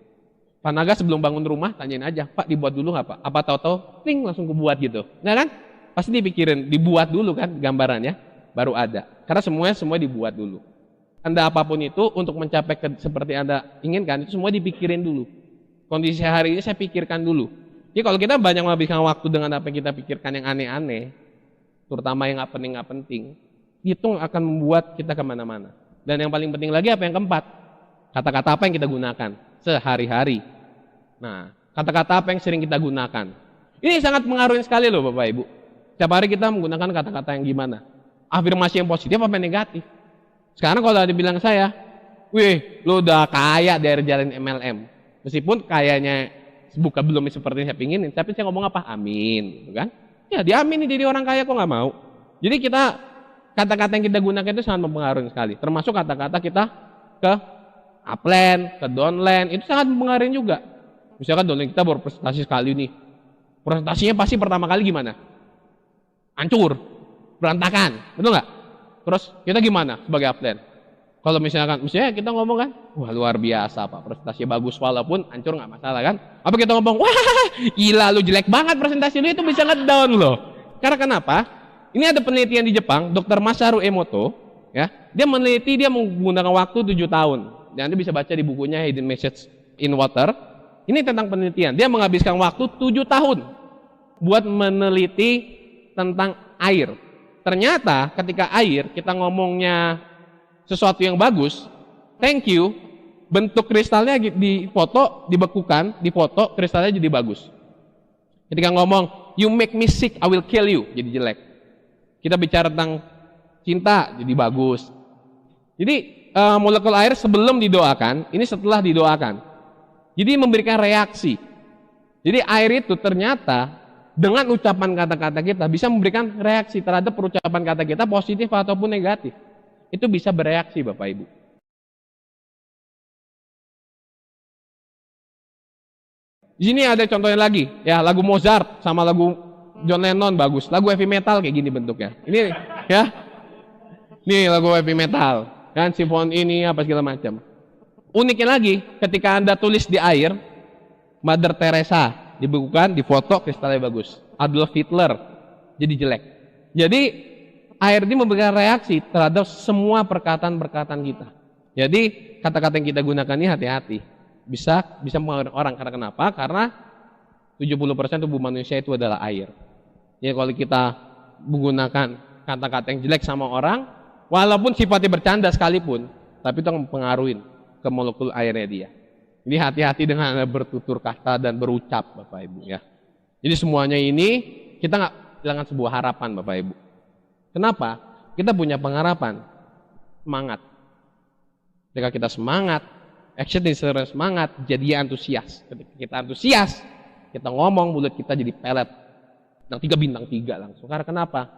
Pak Naga sebelum bangun rumah, tanyain aja, Pak dibuat dulu nggak Pak? Apa tahu-tahu, ting langsung kebuat gitu. Nggak kan? Pasti dipikirin, dibuat dulu kan gambarannya, baru ada. Karena semua dibuat dulu. Anda apapun itu, untuk mencapai seperti Anda inginkan, itu semua dipikirin dulu. Kondisi hari ini saya pikirkan dulu. Jadi kalau kita banyak menghabiskan waktu dengan apa yang kita pikirkan yang aneh-aneh, terutama yang nggak penting, itu akan membuat kita kemana-mana. Dan yang paling penting lagi apa yang keempat? Kata-kata apa yang kita gunakan sehari-hari. Nah, kata-kata apa yang sering kita gunakan? Ini sangat mengaruhi sekali loh Bapak Ibu. Setiap hari kita menggunakan kata-kata yang gimana? Afirmasi yang positif apa yang negatif? Sekarang kalau ada bilang saya, wih, lo udah kaya dari jalan MLM. Meskipun kayaknya belum seperti yang saya pinginin, tapi saya ngomong apa? Amin, gitu kan? Ya, diaminin jadi orang kaya kok nggak mau. Jadi kata-kata yang kita gunakan itu sangat mempengaruhi sekali. Termasuk kata-kata kita ke upland, ke downland, itu sangat mempengaruhi juga. Misalkan downland kita baru presentasi sekali nih. Presentasinya pasti pertama kali gimana? Hancur, berantakan, betul nggak? Terus kita gimana sebagai upland? Kalau misalnya kita ngomong kan, wah luar biasa Pak, presentasinya bagus walaupun hancur nggak masalah kan? Apa kita ngomong, wah gila lu jelek banget presentasi lu itu bisa ngedown loh. Karena kenapa? Ini ada penelitian di Jepang, Dr. Masaru Emoto, ya, dia meneliti, dia menggunakan waktu 7 tahun. Dan Anda bisa baca di bukunya Hidden Message in Water. Ini tentang penelitian. Dia menghabiskan waktu 7 tahun buat meneliti tentang air. Ternyata ketika air kita ngomongnya sesuatu yang bagus, thank you, bentuk kristalnya difoto, dibekukan, difoto, kristalnya jadi bagus. Ketika ngomong, you make me sick, I will kill you, jadi jelek. Kita bicara tentang cinta, jadi bagus. Jadi molekul air sebelum didoakan, ini setelah didoakan. Jadi memberikan reaksi. Jadi air itu ternyata dengan ucapan kata-kata kita bisa memberikan reaksi terhadap perucapan kata kita positif ataupun negatif. Itu bisa bereaksi Bapak Ibu. Di sini ada contohnya lagi, ya lagu Mozart sama lagu John Lennon bagus, lagu heavy metal kayak gini bentuknya. Ini ya, nih lagu heavy metal, kan simfoni ini apa segala macam. Uniknya lagi, ketika Anda tulis di air, Mother Teresa dibekukan, difoto, kristalnya bagus. Adolf Hitler jadi jelek. Jadi air ini memberikan reaksi terhadap semua perkataan-perkataan kita. Jadi kata-kata yang kita gunakan ini hati-hati. Bisa mempengaruhi orang. Karena kenapa? Karena 70% tubuh manusia itu adalah air. Jadi kalau kita menggunakan kata-kata yang jelek sama orang, walaupun sifatnya bercanda sekalipun, tapi itu mempengaruhi ke molekul airnya dia. Jadi hati-hati dengan bertutur kata dan berucap Bapak Ibu ya. Jadi semuanya ini kita nggak kehilangan sebuah harapan Bapak Ibu. Kenapa? Kita punya pengharapan, semangat. Ketika kita semangat, action disertai semangat, jadi antusias. Ketika kita antusias, kita ngomong, mulut kita jadi pelet. Bintang 3 langsung. Karena kenapa?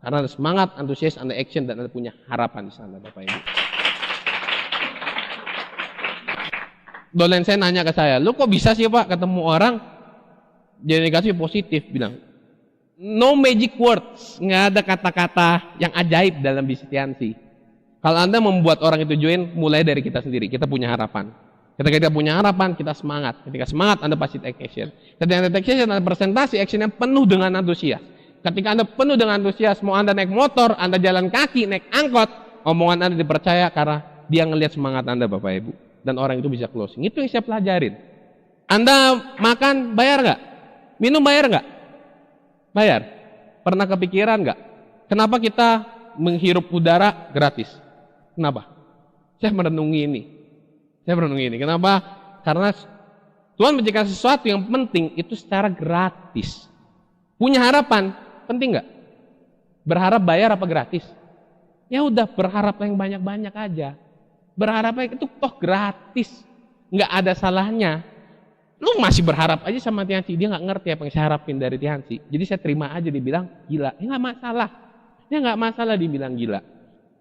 Karena ada semangat, antusias, ada action, dan ada punya harapan di sana Bapak Ibu. Dolen saya nanya ke saya, lu kok bisa sih Pak ketemu orang Jadi negatif positif bilang. No magic words, nggak ada kata-kata yang ajaib dalam bisnis Tiansi. Kalau Anda membuat orang itu join, mulai dari kita sendiri. Kita punya harapan. Ketika kita punya harapan, kita semangat. Ketika semangat, Anda pasti take action. Ketika Anda take action, Anda presentasi action yang penuh dengan antusias. Ketika Anda penuh dengan antusias, mau Anda naik motor, Anda jalan kaki, naik angkot, omongan Anda dipercaya karena dia ngelihat semangat Anda, Bapak Ibu. Dan orang itu bisa closing. Itu yang saya pelajarin. Anda makan, bayar nggak? Minum, bayar nggak? Bayar. Pernah kepikiran nggak? Kenapa kita menghirup udara gratis? Kenapa? Saya merenungi ini. Kenapa? Karena Tuhan memberikan sesuatu yang penting itu secara gratis. Punya harapan, penting nggak? Berharap bayar apa gratis? Ya udah, berharap yang banyak-banyak aja. Berharap itu toh gratis. Nggak ada salahnya. Lu masih berharap aja sama Tiansi, dia nggak ngerti apa yang saya harapin dari Tiansi. Jadi saya terima aja dibilang gila. Ya nggak masalah. Nggak masalah dibilang gila.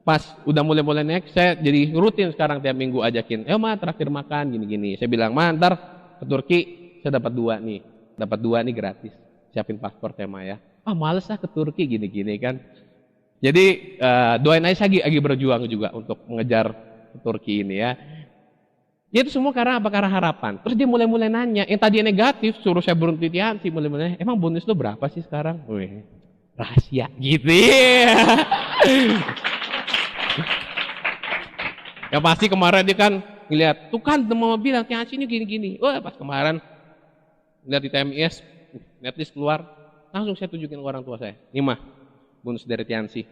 Pas udah mulai naik, saya jadi rutin sekarang tiap minggu ajakin, ma traktir makan gini-gini. Saya bilang, ntar ke Turki saya dapat 2 nih. Dapat 2 nih gratis. Siapin paspor tema ya. Males ke Turki gini-gini kan. Jadi doain aja lagi berjuang juga untuk mengejar ke Turki ini ya. Ya itu semua karena apa? Karena harapan. Terus dia mulai nanya, yang tadi negatif suruh saya berhenti Tiansi, mulai emang bonus lu berapa sih sekarang? Wih, rahasia gitu. Ya pasti kemarin dia kan ngeliat, tuh kan mau bilang Tiansi ini gini-gini. Wah pas kemarin lihat di TMIS, netlist keluar, langsung saya tunjukin ke orang tua saya. Ini mah bonus dari Tiansi.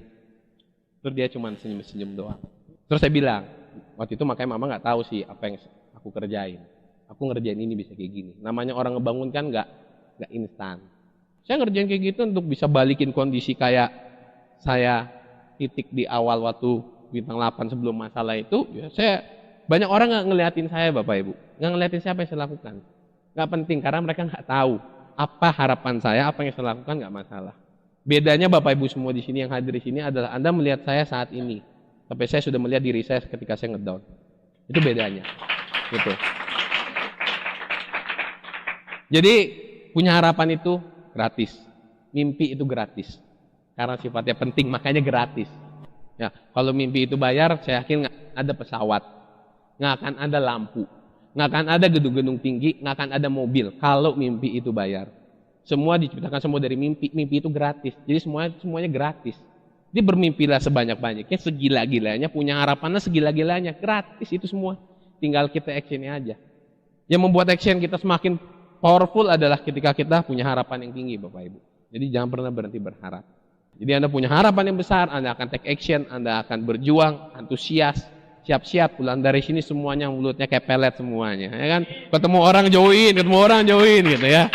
Terus dia cuma senyum-senyum doang. Terus saya bilang, waktu itu makanya mama nggak tahu sih apa yang aku kerjain. Aku ngerjain ini bisa kayak gini. Namanya orang ngebangun kan nggak instan. Saya ngerjain kayak gitu untuk bisa balikin kondisi kayak saya titik di awal waktu bintang 8 sebelum masalah itu. Ya saya banyak orang nggak ngeliatin saya, Bapak Ibu, nggak ngeliatin saya apa yang saya lakukan. Nggak penting karena mereka nggak tahu apa harapan saya, apa yang saya lakukan, nggak masalah. Bedanya Bapak Ibu semua di sini yang hadir di sini adalah Anda melihat saya saat ini. Tapi saya sudah melihat diri saya ketika saya ngedown. Itu bedanya. Gitu. Jadi punya harapan itu gratis. Mimpi itu gratis. Karena sifatnya penting, makanya gratis. Ya, kalau mimpi itu bayar, saya yakin nggak ada pesawat, nggak akan ada lampu, nggak akan ada gedung-gedung tinggi, nggak akan ada mobil. Kalau mimpi itu bayar, semua diciptakan semua dari mimpi. Mimpi itu gratis. Jadi semuanya gratis. Dia bermimpilah sebanyak-banyaknya, segila-gilanya, punya harapannya segila-gilanya, gratis itu semua. Tinggal kita actionnya aja. Yang membuat action kita semakin powerful adalah ketika kita punya harapan yang tinggi, Bapak Ibu. Jadi jangan pernah berhenti berharap. Jadi Anda punya harapan yang besar, Anda akan take action, Anda akan berjuang, antusias, siap-siap pulang dari sini semuanya mulutnya kayak pelet semuanya, ya kan? Ketemu orang join gitu ya.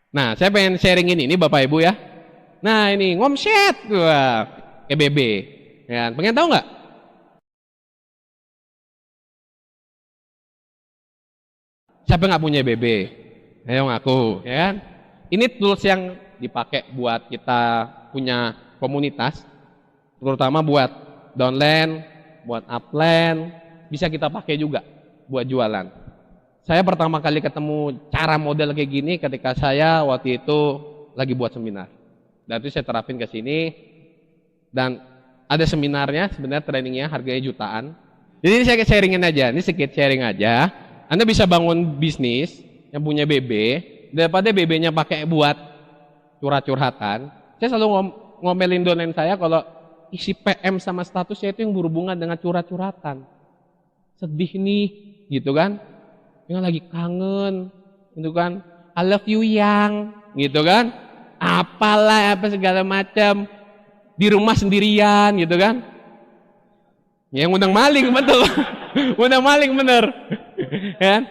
Nah, saya pengen sharing ini Bapak Ibu ya. Nah ini ngomset, wah, EBB, ya, pengen tahu nggak? Siapa nggak punya EBB? Ayo ngaku, ya kan? Ini tools yang dipakai buat kita punya komunitas, terutama buat downline, buat upline, bisa kita pakai juga buat jualan. Saya pertama kali ketemu cara model kayak gini ketika saya waktu itu lagi buat seminar. Dan itu saya terapin ke sini, dan ada seminarnya, sebenarnya trainingnya harganya jutaan. Jadi ini saya sharingin aja, ini sedikit sharing aja. Anda bisa bangun bisnis yang punya BB, daripada BB-nya pakai buat curhat-curhatan. Saya selalu ngomelin downline saya kalau isi PM sama statusnya itu yang berhubungan dengan curhat-curhatan. Sedih nih, gitu kan? Yang lagi kangen, gitu kan? I love you yang, gitu kan? Apalah apa segala macam, di rumah sendirian gitu kan, yang undang maling betul. Undang maling bener kan.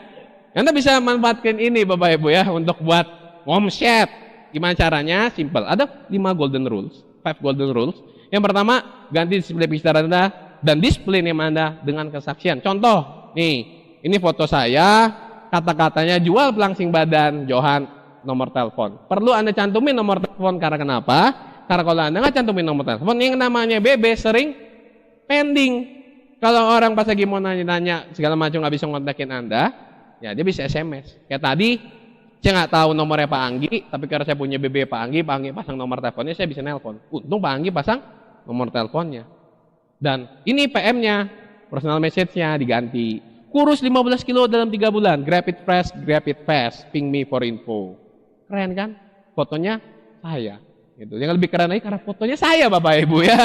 Anda bisa manfaatkan ini Bapak Ibu ya untuk buat omset. Gimana caranya? Simple, ada 5 golden rules, 5 golden rules. Yang pertama, ganti display picture Anda dan display name Anda dengan kesaksian. Contoh nih, ini foto saya, kata-katanya jual pelangsing badan Johan, nomor telepon. Perlu Anda cantumin nomor telepon karena kenapa? Karena kalau Anda nggak cantumin nomor telepon, yang namanya BB sering pending. Kalau orang pas lagi mau nanya-nanya segala macam nggak bisa ngontakin Anda, Ya dia bisa SMS. Kayak tadi saya nggak tahu nomornya Pak Anggi, tapi karena saya punya BB Pak Anggi pasang nomor teleponnya, saya bisa nelpon. Untung Pak Anggi pasang nomor teleponnya. Dan ini PM-nya, personal message-nya diganti. Kurus 15 kilo dalam 3 bulan, grab it fresh, grab it fast, ping me for info. Keren kan? Fotonya saya. Gitu. Yang lebih keren lagi karena fotonya saya Bapak Ibu ya.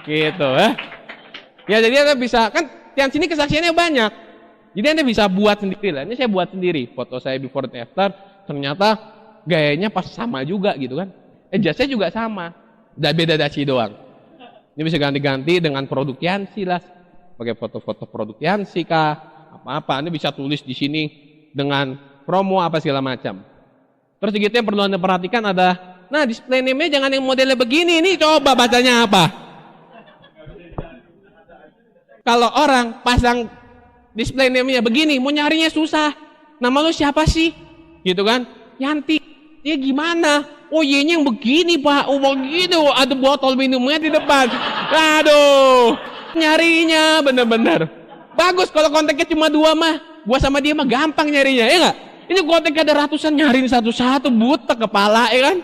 Gitu ya. Ya jadi Anda bisa, kan yang sini kesaksiannya banyak. Jadi Anda bisa buat sendiri lah. Ini saya buat sendiri. Foto saya before and after, ternyata gayanya pas sama juga gitu kan. Jasnya juga sama. Beda dasi doang. Ini bisa ganti-ganti dengan produk Yansi lah. Pakai foto-foto produk Yansi kah, apa-apa. Anda bisa tulis di sini dengan promo apa segala macam. Terus gitu yang perlu Anda perhatikan ada, nah display name-nya jangan yang modelnya begini. Ini coba bacanya apa? Kalau orang pasang display name-nya begini, mau nyarinya susah. Nama lu siapa sih? Gitu kan? Yanti. Ya gimana? Oh Y-nya yang begini Pak. Oh begitu. Ada botol minumnya di depan. Aduh. Nyarinya bener-bener. Bagus kalau kontaknya cuma 2 mah. Gua sama dia mah gampang nyarinya. Ya nggak? Ini kontaknya ada ratusan, nyariin satu-satu. Butek kepala ya kan?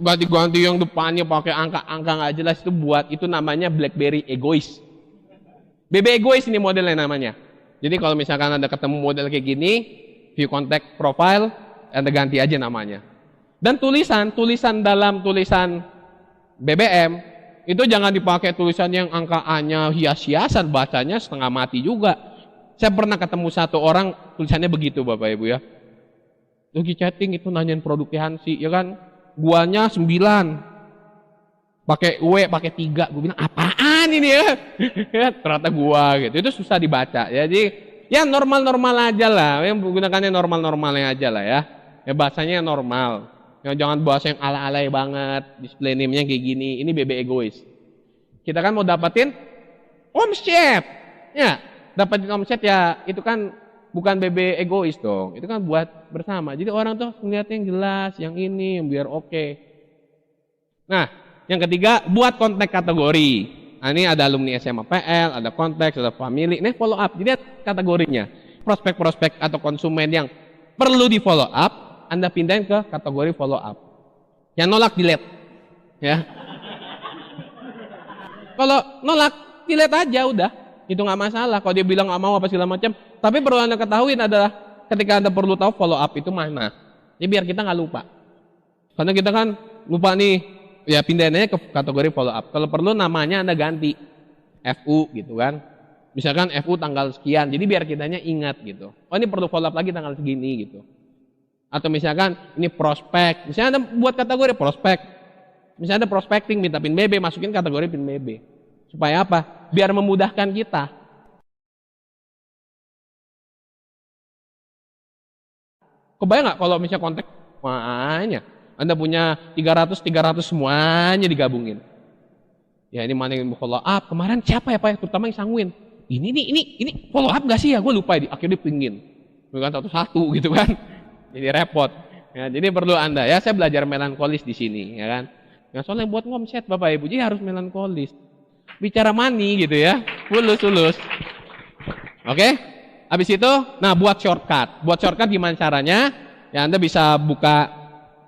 Ganti-ganti yang depannya pakai angka-angka nggak jelas. Itu namanya BlackBerry egois. BB egois ini modelnya namanya. Jadi kalau misalkan Anda ketemu model kayak gini, view contact profile, Anda ganti aja namanya. Dan tulisan dalam tulisan BBM, itu jangan dipakai tulisan yang angka A-nya hias-hiasan, bacanya setengah mati juga. Saya pernah ketemu satu orang, tulisannya begitu Bapak Ibu ya. Lagi chatting itu nanyain produk Yansi, ya kan? Guanya 9. Pakai W, pakai 3. Gue bilang, apaan ini ya? Ternyata gua gitu. Itu susah dibaca. Jadi, ya normal-normal aja lah. Yang menggunakannya normal-normalnya aja lah ya. Ya bahasanya normal. Yang jangan bahasa yang ala-alay banget. Display name-nya kayak gini. Ini BB egois. Kita kan mau dapetin omset. Ya, dapetin omset ya itu kan bukan BB egois dong. Itu kan buat bersama. Jadi orang tuh ngeliatnya yang jelas, yang ini, yang biar oke. Nah, yang ketiga, buat kontak kategori. Nah, ini ada alumni SMA PL, ada konteks, ada family. Ini follow up. Jadi kategorinya. Prospek-prospek atau konsumen yang perlu di follow up, Anda pindahin ke kategori follow up. Yang nolak, delete. Ya. Kalau nolak, delete aja udah. Itu nggak masalah. Kalau dia bilang nggak mau apa segala macam. Tapi perlu Anda ketahui adalah ketika Anda perlu tahu follow up itu mana. Jadi biar kita nggak lupa. Karena kita kan lupa nih. Ya pindahin aja ke kategori follow up. Kalau perlu namanya Anda ganti FU gitu kan. Misalkan FU tanggal sekian. Jadi biar kitanya ingat gitu. Oh ini perlu follow up lagi tanggal segini gitu. Atau misalkan ini prospek. Misalnya Anda buat kategori prospek. Misalnya ada prospecting minta PIN BB, masukin kategori PIN BB. Supaya apa? Biar memudahkan kita. Kebayang nggak kalau misalnya kontak makanya Anda punya 300 semuanya digabungin. Ya ini mana yang follow up? Kemarin siapa ya Pak? Terutama yang sanguin. Ini follow up gak sih ya? Gue lupa akhirnya pingin. Bukan satu-satu gitu kan. Jadi repot. Ya, jadi perlu Anda ya. Saya belajar melankolis di sini ya kan. Ya soalnya buat ngomset Bapak Ibu jadi harus melankolis. Bicara money gitu ya. Ulus. Oke? Habis itu, nah buat shortcut. Buat shortcut gimana caranya? Ya Anda bisa buka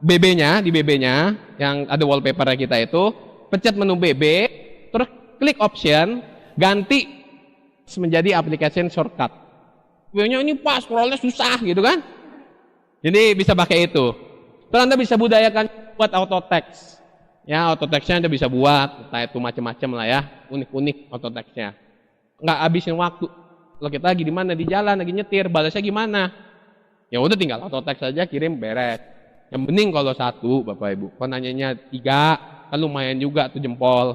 BB-nya, di BB-nya yang ada wallpaper kita itu, pencet menu BB, terus klik option, ganti menjadi application shortcut. BB-nya ini pas, scrollnya susah gitu kan. Jadi bisa pakai itu. Terus Anda bisa budayakan buat auto text. Ya, auto text-nya Anda bisa buat, entah itu macam-macam lah ya, unik-unik auto text-nya. Nggak habisin waktu. Kalau kita lagi di mana, di jalan, lagi nyetir, balasnya gimana? Ya udah tinggal auto text aja, kirim, beres. Yang penting kalau 1, Bapak Ibu. Kalau nanyanya 3, kan lumayan juga tuh jempol.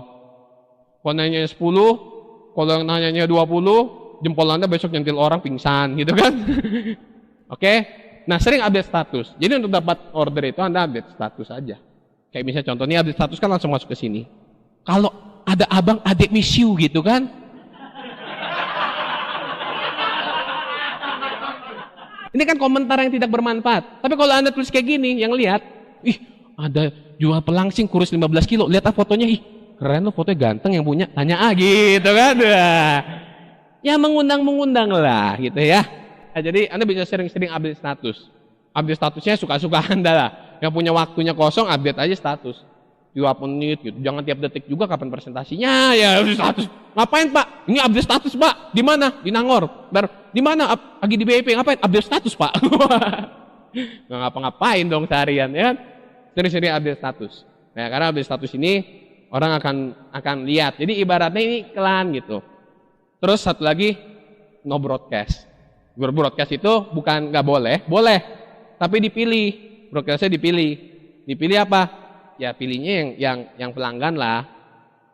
Kalau nanyanya 10, kalau nanyanya 20, jempol Anda besok nyentil orang pingsan gitu kan. Oke? Nah sering update status. Jadi untuk dapat order itu Anda update status aja. Kayak misalnya contohnya update status kan langsung masuk ke sini. Kalau ada abang adik miss you gitu kan. Ini kan komentar yang tidak bermanfaat. Tapi kalau Anda tulis kayak gini, yang lihat, ih ada jual pelangsing kurus 15 kilo. Lihat fotonya, ih keren loh fotonya ganteng yang punya. Tanya gitu kan. Ya mengundang lah gitu ya. Jadi Anda bisa sering-sering update status. Update statusnya suka-suka Anda lah. Yang punya waktunya kosong, update aja status. Tiap menit gitu. Jangan tiap detik juga kapan presentasinya. Ya status. Ngapain Pak? Ini update status Pak. Di mana? Di Nangor. Di mana? Lagi di BIP. Ngapain? Update status Pak. Nggak ngapa-ngapain dong seharian ya. Sering-sering update status. Nah, karena update status ini orang akan lihat. Jadi ibaratnya ini iklan gitu. Terus satu lagi, no broadcast. Broadcast itu bukan nggak boleh, boleh, tapi dipilih. Broadcastnya dipilih. Dipilih apa? Ya pilihnya yang pelanggan lah.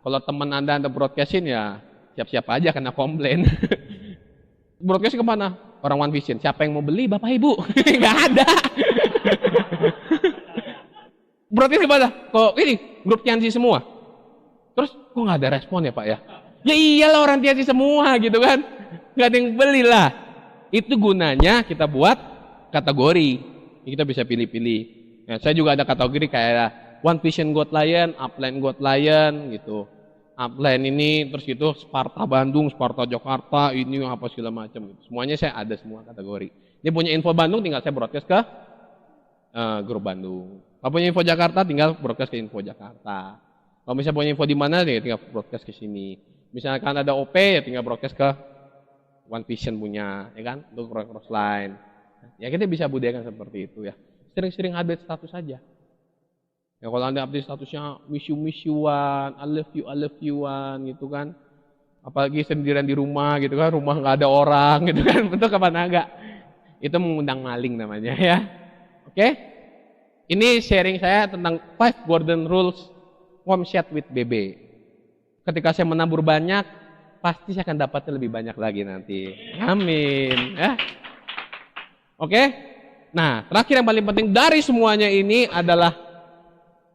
Kalau teman Anda broadcastin ya siap-siap aja kena komplain. Broadcast kemana? Orang One Vision. Siapa yang mau beli? Bapak Ibu. Nggak ada. Broadcast kemana? Kok ini grup Tianzi semua. Terus kok nggak ada respon ya Pak ya? Ya iyalah orang Tianzi semua gitu kan. Nggak ada yang beli lah. Itu gunanya kita buat kategori. Kita bisa pilih-pilih. Nah, saya juga ada kategori kayak One Vision Got Lion, Upline Got Lion gitu. Upline ini terus gitu Sparta Bandung, Sparta Jakarta, ini apa segala macam gitu. Semuanya saya ada semua kategori. Dia punya info Bandung tinggal saya broadcast ke grup Bandung. Kalau punya info Jakarta tinggal broadcast ke info Jakarta. Kalau misalnya punya info di mana ya tinggal broadcast ke sini. Misalkan ada OP ya tinggal broadcast ke One Vision punya, ya kan? Untuk cross line. Ya kita bisa budayakan seperti itu ya. Sering-sering update status saja. Ya kalau Anda update statusnya miss you-an, I love you-an gitu kan. Apalagi sendirian di rumah gitu kan, rumah nggak ada orang gitu kan. Betul kapan agak. Itu mengundang maling namanya ya. Oke? Ini sharing saya tentang 5 golden rules home chat with BB. Ketika saya menabur banyak, pasti saya akan dapatnya lebih banyak lagi nanti. Amin. Ya. Oke? Nah, terakhir yang paling penting dari semuanya ini adalah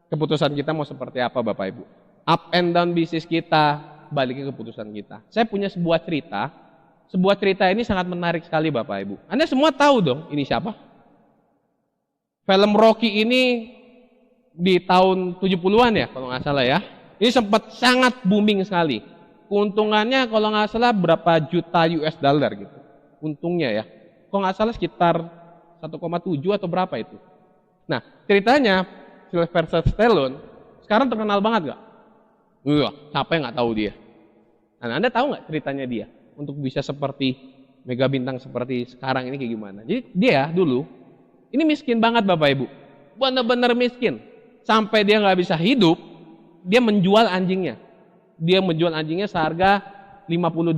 keputusan kita mau seperti apa Bapak Ibu. Up and down bisnis kita, balik ke keputusan kita. Saya punya sebuah cerita. Sebuah cerita ini sangat menarik sekali Bapak Ibu. Anda semua tahu dong ini siapa? Film Rocky ini di tahun 70-an ya kalau nggak salah ya. Ini sempat sangat booming sekali. Keuntungannya kalau nggak salah berapa juta US dollar gitu. Untungnya ya. Kalau nggak salah sekitar 1,7 atau berapa itu. Nah ceritanya Sylvester Stallone sekarang terkenal banget nggak? Iya, siapa yang nggak tahu dia? Nah, Anda tahu nggak ceritanya dia untuk bisa seperti mega bintang seperti sekarang ini kayak gimana? Jadi dia dulu ini miskin banget Bapak Ibu, benar-benar miskin sampai dia nggak bisa hidup, dia menjual anjingnya. Dia menjual anjingnya seharga $50.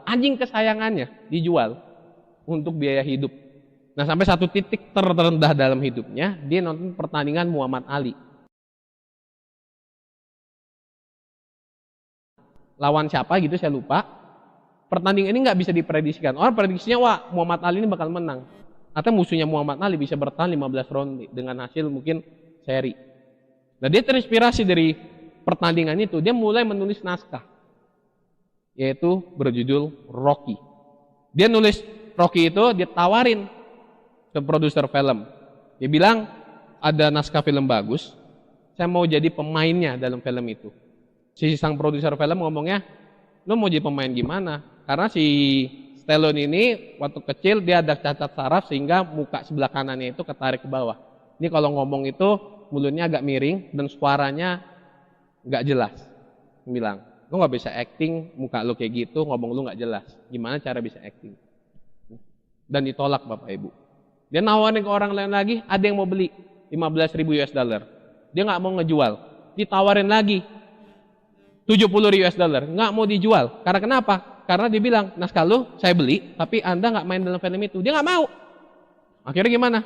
Anjing kesayangannya dijual untuk biaya hidup. Nah sampai satu titik terendah dalam hidupnya, dia nonton pertandingan Muhammad Ali. Lawan siapa gitu saya lupa. Pertandingan ini nggak bisa diprediksikan. Orang prediksinya wah Muhammad Ali ini bakal menang. Atau musuhnya Muhammad Ali bisa bertahan 15 ronde dengan hasil mungkin seri. Nah dia terinspirasi dari pertandingan itu, dia mulai menulis naskah. Yaitu berjudul Rocky. Dia nulis Rocky itu, dia tawarin ke produser film. Dia bilang, ada naskah film bagus, saya mau jadi pemainnya dalam film itu. Si sang produser film ngomongnya, lo mau jadi pemain gimana? Karena si Stallone ini waktu kecil dia ada cacat saraf sehingga muka sebelah kanannya itu ketarik ke bawah. Ini kalau ngomong itu mulutnya agak miring dan suaranya nggak jelas. Dia bilang, lo nggak bisa acting, muka lo kayak gitu, ngomong lo nggak jelas. Gimana cara bisa acting? Dan ditolak Bapak Ibu. Dia nawarin ke orang lain lagi, ada yang mau beli 15.000 US dollar. Dia nggak mau ngejual. Ditawarin lagi 70 US dollar, nggak mau dijual. Karena kenapa? Karena dia bilang, naskah lu saya beli, tapi Anda nggak main dalam film itu. Dia nggak mau. Akhirnya gimana?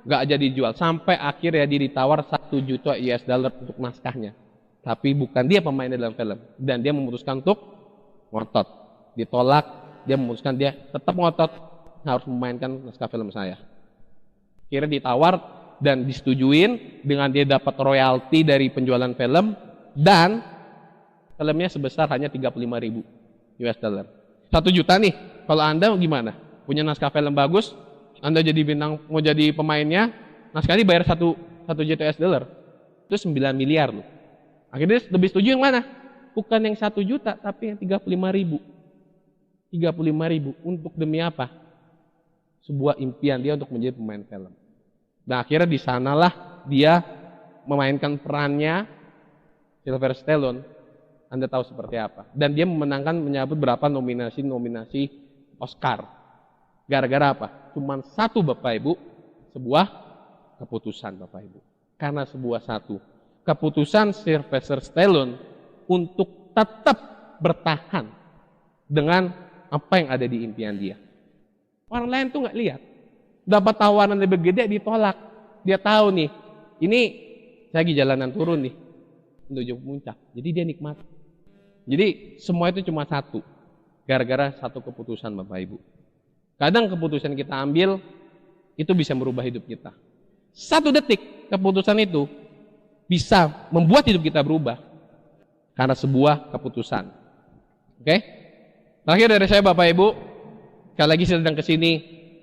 Nggak jadi dijual. Sampai akhirnya dia ditawar 1 juta US dollar untuk naskahnya. Tapi bukan dia pemain dalam film. Dan dia memutuskan untuk ngotot. Ditolak, dia memutuskan dia tetap ngotot harus memainkan naskah film saya. Akhirnya ditawar dan disetujuin dengan dia dapat royalti dari penjualan film dan filmnya sebesar hanya 35.000 US dollar. 1 juta nih, kalau Anda gimana? Punya naskah film bagus, Anda jadi bintang, mau jadi pemainnya, naskahnya bayar 1 juta US dollar. Itu 9 miliar loh. Akhirnya lebih setuju yang mana? Bukan yang 1 juta, tapi yang 35.000. 35.000 untuk demi apa? sebuah impian dia untuk menjadi pemain film. Nah akhirnya di sanalah dia memainkan perannya Sylvester Stallone. Anda tahu seperti apa. Dan dia menyabut berapa nominasi Oscar. Gara-gara apa? Cuman satu Bapak Ibu, sebuah keputusan Bapak Ibu. Karena sebuah satu keputusan Sylvester Stallone untuk tetap bertahan dengan apa yang ada di impian dia. Orang lain tuh nggak lihat. Dapat tawaran lebih gede ditolak. Dia tahu nih, ini saya lagi jalanan turun nih menuju puncak. Jadi dia nikmat. Jadi semua itu cuma satu. Gara-gara satu keputusan Bapak Ibu. Kadang keputusan kita ambil itu bisa merubah hidup kita. 1 detik keputusan itu bisa membuat hidup kita berubah karena sebuah keputusan. Oke? Terakhir dari saya Bapak Ibu, sekali lagi saya datang ke sini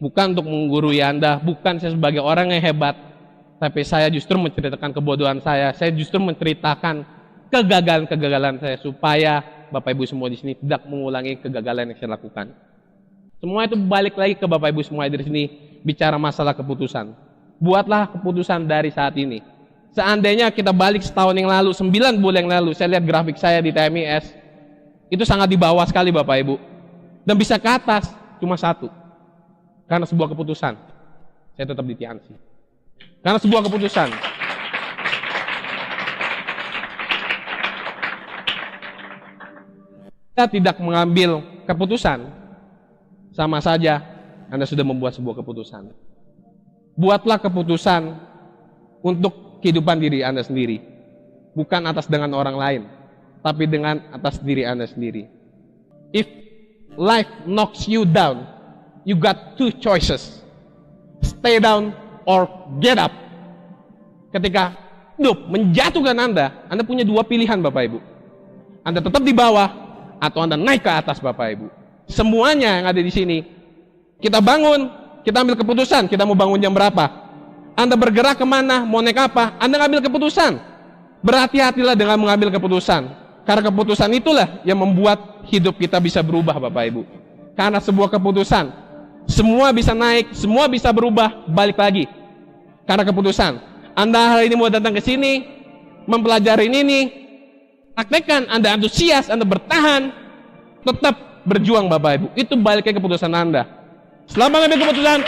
bukan untuk menggurui Anda, bukan saya sebagai orang yang hebat, tapi saya justru menceritakan kebodohan saya justru menceritakan kegagalan-kegagalan saya supaya Bapak Ibu semua di sini tidak mengulangi kegagalan yang saya lakukan. Semua itu balik lagi ke Bapak Ibu semua di sini bicara masalah keputusan. Buatlah keputusan dari saat ini. Seandainya kita balik setahun yang lalu, 9 bulan yang lalu, saya lihat grafik saya di TMIS, itu sangat di bawah sekali Bapak Ibu. Dan bisa ke atas, cuma satu. Karena sebuah keputusan, saya tetap di TNC. Karena sebuah keputusan. Kita tidak mengambil keputusan, sama saja Anda sudah membuat sebuah keputusan. Buatlah keputusan untuk kehidupan diri Anda sendiri. Bukan atas dengan orang lain, tapi dengan atas diri Anda sendiri. If life knocks you down, you got 2 choices. Stay down or get up. Ketika hidup menjatuhkan Anda punya 2 pilihan Bapak Ibu. Anda tetap di bawah atau Anda naik ke atas Bapak Ibu. Semuanya yang ada di sini, kita bangun, kita ambil keputusan, kita mau bangun jam berapa. Anda bergerak kemana, mau naik apa, Anda ngambil keputusan. Berhati-hatilah dengan mengambil keputusan. Karena keputusan itulah yang membuat hidup kita bisa berubah Bapak Ibu. Karena sebuah keputusan, semua bisa naik, semua bisa berubah, balik lagi. Karena keputusan. Anda hari ini mau datang ke sini, mempelajari ini, praktekkan, Anda antusias, Anda bertahan, tetap berjuang Bapak Ibu. Itu baliknya keputusan Anda. Selamat mengambil keputusan.